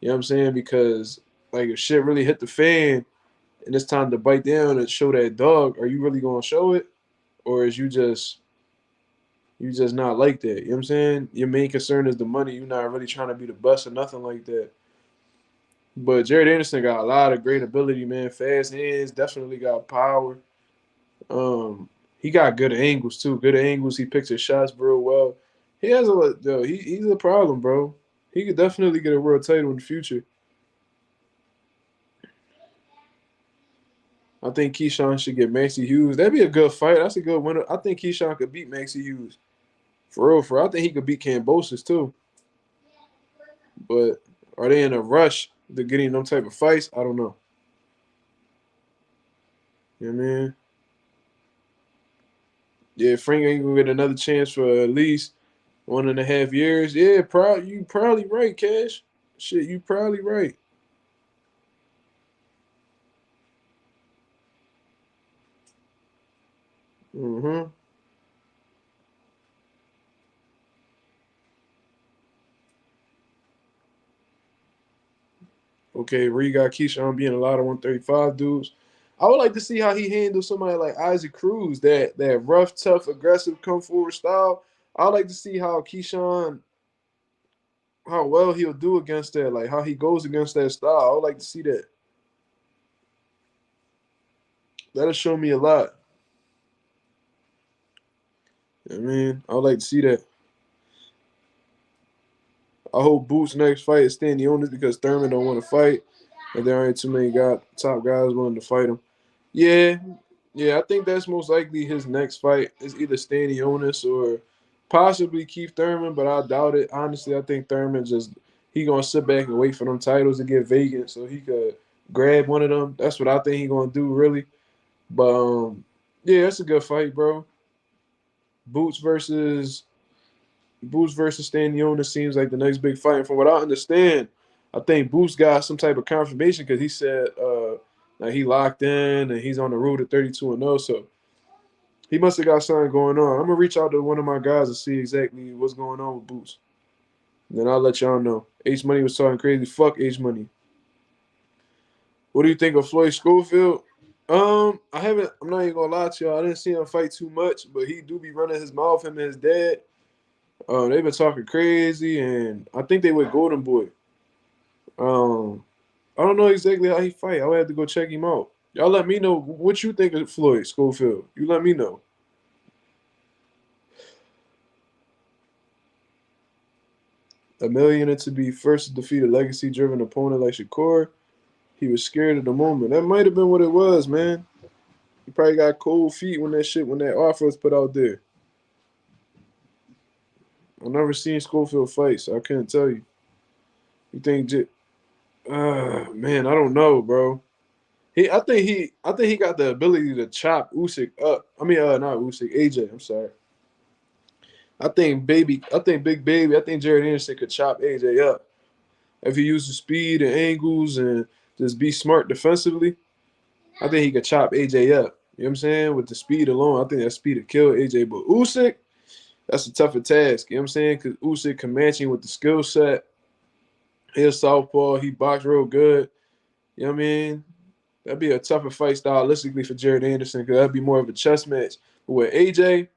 S1: You know what I'm saying? Because like if shit really hit the fan and it's time to bite down and show that dog, are you really gonna show it? Or is you just not like that? You know what I'm saying? Your main concern is the money. You're not really trying to be the best or nothing like that. But Jared Anderson got a lot of great ability, man. Fast hands, definitely got power. He got good angles too. Good angles. He picks his shots real well. He has a though. He's a problem, bro. He could definitely get a world title in the future. I think Keyshawn should get Maxie Hughes. That'd be a good fight. That's a good winner. I think Keyshawn could beat Maxie Hughes. For real, for real. I think he could beat Cambosis too. But are they in a rush to getting them type of fights? I don't know. You know what I mean? Yeah, Frank ain't gonna get another chance for at least 1.5 years. Yeah, you probably right, Cash. Shit, you probably right. Mm-hmm. Okay, Ree got Keyshawn being a lot of 135 dudes. I would like to see how he handles somebody like Isaac Cruz, that rough, tough, aggressive, come forward style. I would like to see how Keyshawn, how well he'll do against that, like how he goes against that style. I would like to see that. That'll show me a lot. I mean, I would like to see that. I hope Boots' next fight is staying the owners because Thurman don't want to fight, and there ain't too many top guys willing to fight him. Yeah, yeah, I think that's most likely his next fight is either Stanley Onis or possibly Keith Thurman, but I doubt it. Honestly, I think Thurman he gonna sit back and wait for them titles to get vacant so he could grab one of them. That's what I think he gonna do, really. But yeah, that's a good fight, bro. Boots versus Boots versus Stanley seems like the next big fight. And from what I understand, I think Boots got some type of confirmation because he said like he locked in and he's on the road to 32-0. So he must have got something going on. I'm gonna reach out to one of my guys to see exactly what's going on with Boots. And then I'll let y'all know. H Money was talking crazy. Fuck H Money. What do you think of Floyd Schofield? I'm not even gonna lie to y'all. I didn't see him fight too much, but he do be running his mouth, him and his dad. They've been talking crazy, and I think they with Golden Boy. I don't know exactly how he fight. I would have to go check him out. Y'all let me know what you think of Floyd Schofield. You let me know. $1 million to be first to defeat a legacy-driven opponent like Shakur. He was scared of the moment. That might have been what it was, man. He probably got cold feet when that offer was put out there. I've never seen Schofield fight, so I couldn't tell you. You think, man, I don't know, bro. I think he got the ability to chop Usyk up. I mean, not Usyk, AJ. I'm sorry. I think Big Baby, I think Jared Anderson could chop AJ up if he uses speed and angles and just be smart defensively. I think he could chop AJ up. You know what I'm saying? With the speed alone, I think that speed would kill AJ. But Usyk, that's a tougher task. You know what I'm saying? Because Usyk can match him with the skill set. He's southpaw. He box real good. You know what I mean? That'd be a tougher fight stylistically for Jared Anderson because that'd be more of a chess match. But with AJ,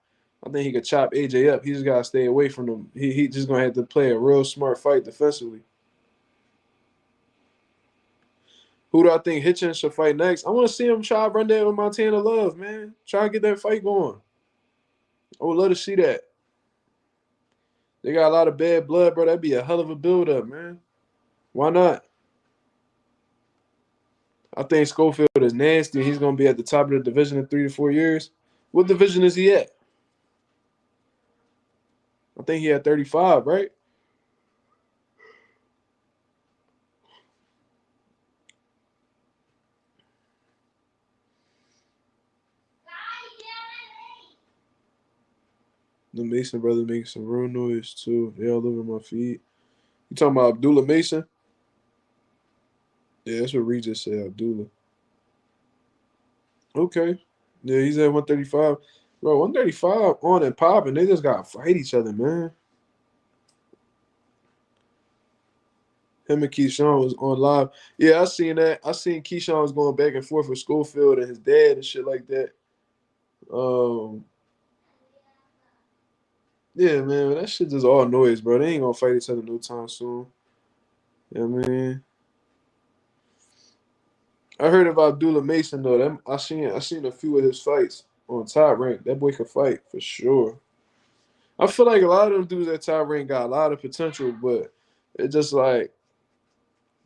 S1: I think he could chop AJ up. He just gotta stay away from him. He just gonna have to play a real smart fight defensively. Who do I think Hitchens should fight next? I want to see him try to run that with Montana Love, man. Try to get that fight going. I would love to see that. They got a lot of bad blood, bro. That'd be a hell of a build-up, man. Why not? I think Schofield is nasty. He's going to be at the top of the division in 3 to 4 years. What division is he at? I think he had 35, right? The Mason brother making some real noise, too. They all over my feed. You talking about Abdullah Mason? Yeah, that's what Regis said, Abdullah. Okay. Yeah, he's at 135. Bro, 135 on and popping. They just got to fight each other, man. Him and Keyshawn was on live. Yeah, I seen that. I seen Keyshawn was going back and forth with Schofield and his dad and shit like that. Yeah, man, that shit just all noise, bro. They ain't gonna fight each other no time soon. You know what I mean? I heard about Abdullah Mason though. I seen a few of his fights on Top Rank. That boy can fight for sure. I feel like a lot of them dudes at Top Rank got a lot of potential, but it just like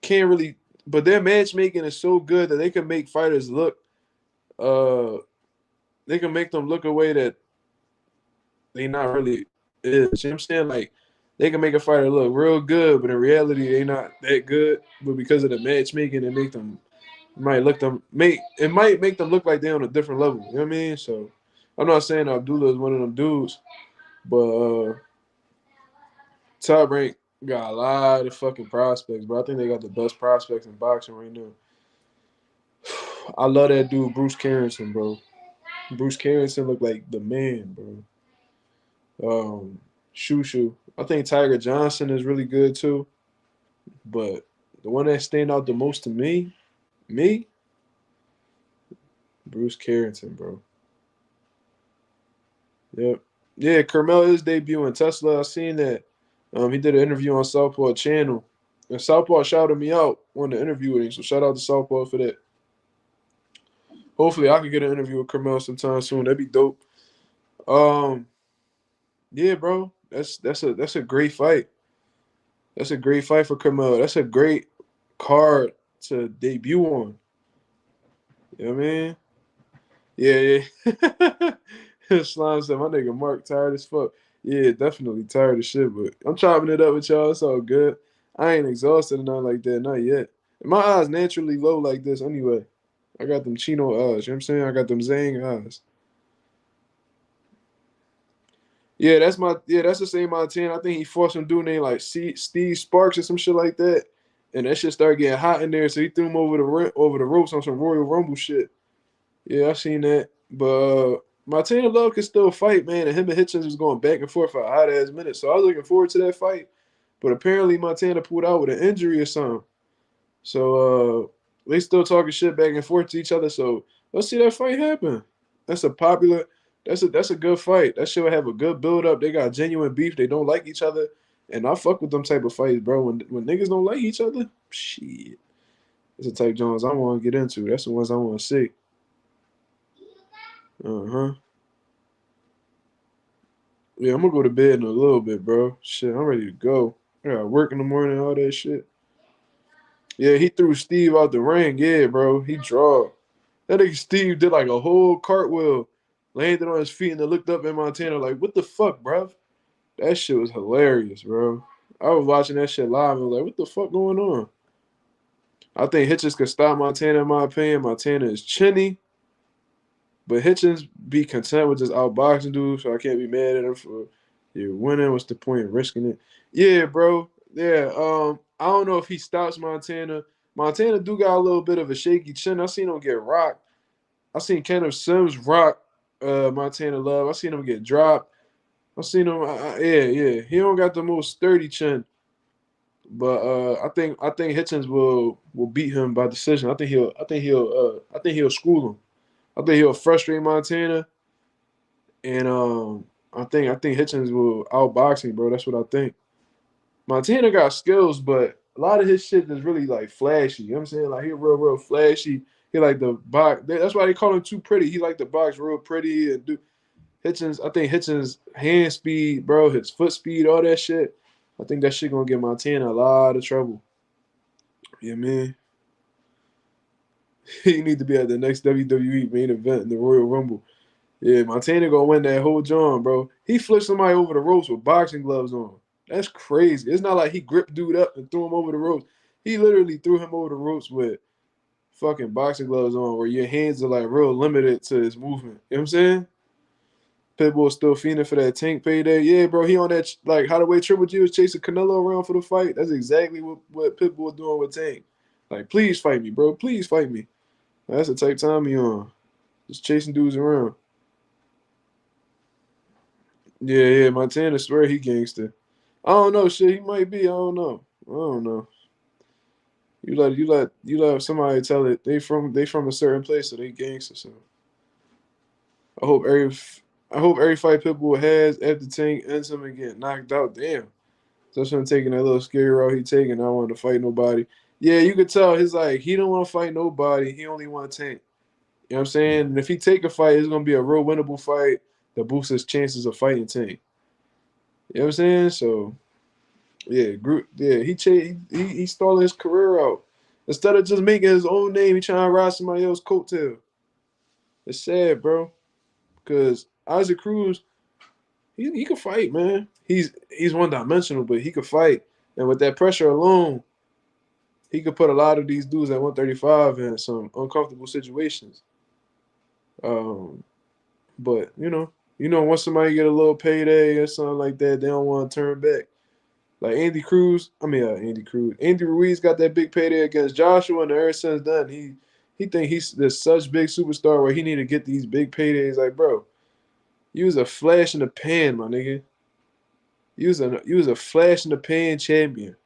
S1: can't really. But their matchmaking is so good that they can make fighters look. They can make them look a way that they not really is. You know what I'm saying? Like they can make a fighter look real good, but in reality they not that good. But because of the matchmaking, it might make them look like they're on a different level. You know what I mean? So I'm not saying Abdullah is one of them dudes, but Top Rank got a lot of fucking prospects, but I think they got the best prospects in boxing right now. I love that dude, Bruce Carrington, bro. Bruce Carrington looked like the man, bro. Shushu. I think Tiger Johnson is really good too. But the one that stand out the most to me, Bruce Carrington, bro. Yep. Yeah, Carmel is debuting Tesla. I seen that. He did an interview on Southpaw channel. And Southpaw shouted me out on the interview with him. So shout out to Southpaw for that. Hopefully I can get an interview with Carmel sometime soon. That'd be dope. Yeah, bro. That's a great fight. That's a great fight for Carmel. That's a great card to debut on. You know what I mean? Yeah. Slime said, my nigga Mark tired as fuck. Yeah, definitely tired as shit, but I'm chopping it up with y'all. It's all good. I ain't exhausted or nothing like that. Not yet. My eyes naturally low like this anyway. I got them Chino eyes. You know what I'm saying? I got them Zhang eyes. Yeah, that's the same Montana. I think he fought some dude named like Steve Sparks or some shit like that. And that shit started getting hot in there, so he threw him over the ropes on some Royal Rumble shit. Yeah, I seen that. But Montana Love can still fight, man. And him and Hitchens was going back and forth for a hot ass minute. So I was looking forward to that fight. But apparently Montana pulled out with an injury or something. So they still talking shit back and forth to each other. So let's see that fight happen. That's a good fight. That shit will have a good build up. They got genuine beef. They don't like each other. And I fuck with them type of fights, bro. When niggas don't like each other, shit. It's the type Jones I want to get into. That's the ones I want to see. Yeah, I'm gonna go to bed in a little bit, bro. Shit, I'm ready to go. I got work in the morning, all that shit. Yeah, he threw Steve out the ring. Yeah, bro. He drawed. That nigga Steve did like a whole cartwheel, landed on his feet, and then looked up at Montana like, what the fuck, bro? That shit was hilarious, bro. I was watching that shit live and was like, what the fuck going on? I think Hitchens could stop Montana, in my opinion. Montana is chinny, but Hitchens be content with just outboxing dude, so I can't be mad at him for winning. What's the point of risking it? Yeah, bro. Yeah. I don't know if he stops Montana. Montana do got a little bit of a shaky chin. I seen him get rocked. I seen Kenneth Sims rock Montana Love. I seen him get dropped. I seen him. Yeah. He don't got the most sturdy chin, but I think Hitchens will beat him by decision. I think he'll school him. I think he'll frustrate Montana, and I think Hitchens will outbox him, bro. That's what I think. Montana got skills, but a lot of his shit is really like flashy. You know what I'm saying? Like he real flashy. He like the box. That's why they call him too pretty. He like the box real pretty and do Hitchens. I think Hitchens hand speed, bro, his foot speed, all that shit. I think that shit gonna get Montana a lot of trouble. Yeah, man. He need to be at the next WWE main event in the Royal Rumble. Yeah, Montana gonna win that whole John, bro. He flipped somebody over the ropes with boxing gloves on. That's crazy. It's not like he gripped dude up and threw him over the ropes. He literally threw him over the ropes with fucking boxing gloves on, where your hands are like real limited to his movement. You know what I'm saying? Pitbull still fiending for that Tank payday. Yeah, bro. He on that like how the way Triple G was chasing Canelo around for the fight. That's exactly what Pitbull doing with Tank. Like, please fight me, bro. Please fight me. That's the type time he on. Just chasing dudes around. Yeah. Montana swear he gangster. I don't know, shit. He might be. I don't know. You let somebody tell it they from a certain place, so they gangster. So I hope every fight Pitbull has after Tank ends him and get knocked out. Damn. Just him taking that little scary route he taking. I don't want to fight nobody. Yeah, you could tell he's like he don't want to fight nobody. He only want Tank. You know what I'm saying? And if he take a fight, it's gonna be a real winnable fight that boosts his chances of fighting Tank. You know what I'm saying? So yeah, he stalling his career out. Instead of just making his own name, he trying to ride somebody else's coattail. It's sad, bro. Because Isaac Cruz, he can fight, man. He's one dimensional, but he could fight. And with that pressure alone, he could put a lot of these dudes at 135 in some uncomfortable situations. But once somebody get a little payday or something like that, they don't want to turn back. Like Andy Ruiz got that big payday against Joshua, and ever since then, he think he's this such big superstar where he need to get these big paydays. Like, bro, you was a flash in the pan, my nigga. You was a flash in the pan champion.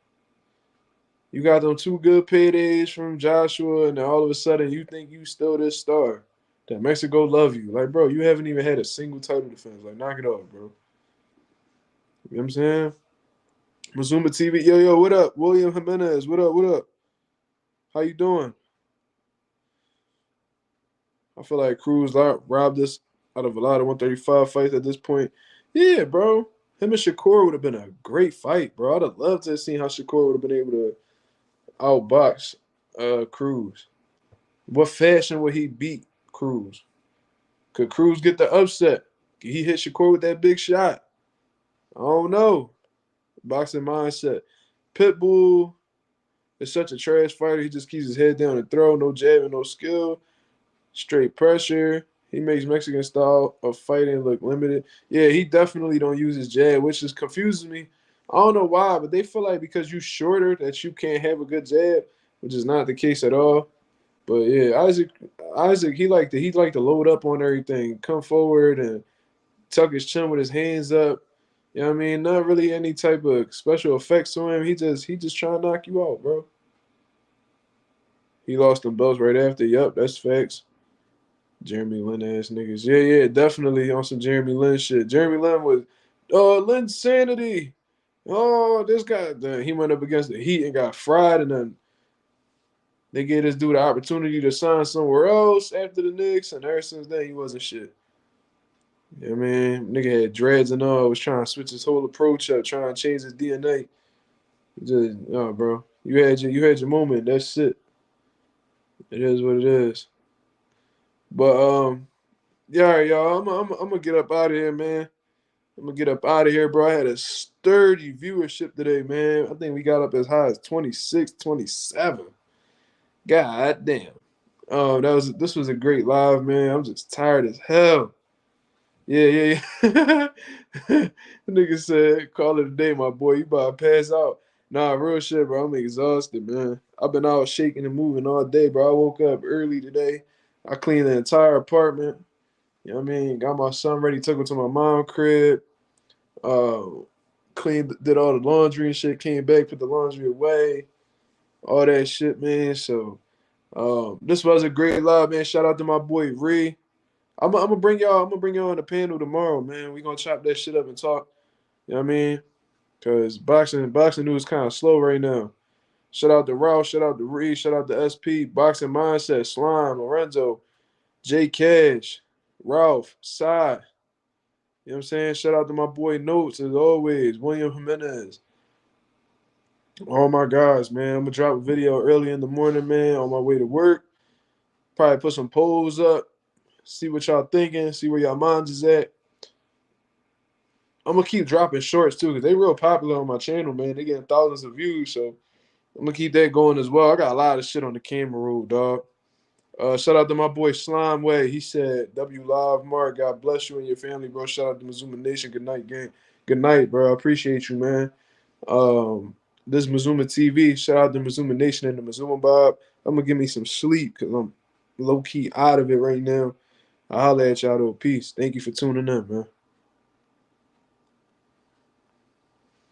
S1: You got them two good paydays from Joshua, and then all of a sudden you think you still this star. That Mexico love you. Like, bro, you haven't even had a single title defense. Like, knock it off, bro. You know what I'm saying? Mazuma TV, yo, what up? William Jimenez, what up? How you doing? I feel like Cruz robbed us out of a lot of 135 fights at this point. Yeah, bro. Him and Shakur would have been a great fight, bro. I'd have loved to have seen how Shakur would have been able to outbox Cruz. What fashion would he beat Cruz? Could Cruz get the upset? Could he hit Shakur with that big shot? I don't know. Boxing mindset. Pitbull is such a trash fighter. He just keeps his head down and throw. No jabbing, no skill. Straight pressure. He makes Mexican style of fighting look limited. Yeah, he definitely don't use his jab, which just confuses me. I don't know why, but they feel like because you shorter that you can't have a good jab, which is not the case at all. But yeah, Isaac, he like to load up on everything, come forward and tuck his chin with his hands up. You know what I mean? Not really any type of special effects to him. He just trying to knock you out, bro. He lost them belts right after. Yup, that's facts. Jeremy Lin ass niggas. Yeah, definitely on some Jeremy Lin shit. Jeremy Lin was Lin Sanity. Oh, this guy, he went up against the Heat and got fried, and then they gave this dude the opportunity to sign somewhere else after the Knicks, and ever since then he wasn't shit. Yeah, man, nigga had dreads and all, was trying to switch his whole approach up, trying to change his DNA. Bro. You had your moment. That's it. It is what it is. But yeah, all right, y'all. I'm gonna get up out of here, man. I'm gonna get up out of here, bro. I had a sturdy viewership today, man. I think we got up as high as 26, 27. God damn. This was a great live, man. I'm just tired as hell. Yeah. The nigga said, call it a day, my boy. You about to pass out. Nah, real shit, bro. I'm exhausted, man. I've been out shaking and moving all day, bro. I woke up early today. I cleaned the entire apartment. You know what I mean? Got my son ready, took him to my mom's crib. Uh, Cleaned, did all the laundry and shit. Came back, put the laundry away. All that shit, man. So, this was a great live, man. Shout out to my boy Ree. I'm gonna bring y'all. I'm gonna bring y'all on the panel tomorrow, man. We gonna chop that shit up and talk. You know what I mean? Cause boxing news kind of slow right now. Shout out to Ralph. Shout out to Ree. Shout out to SP. Boxing Mindset. Slime. Lorenzo. J Cash. Ralph. Sai. You know what I'm saying? Shout out to my boy Notes as always. William Jimenez. All my guys, man. I'm gonna drop a video early in the morning, man, on my way to work. Probably put some polls up. See what y'all thinking. See where y'all minds is at. I'm gonna keep dropping shorts too, because they real popular on my channel, man. They getting thousands of views, so I'm gonna keep that going as well. I got a lot of shit on the camera roll, dog. Shout out to my boy Slime Way. He said, W Live Mark, God bless you and your family, bro. Shout out to Mazuma Nation. Good night, gang. Good night, bro. I appreciate you, man. This Mazuma TV. Shout out to Mazuma Nation and the Mazuma Bob. I'm gonna give me some sleep because I'm low-key out of it right now. I'll holler at y'all though. Peace. Thank you for tuning in, man.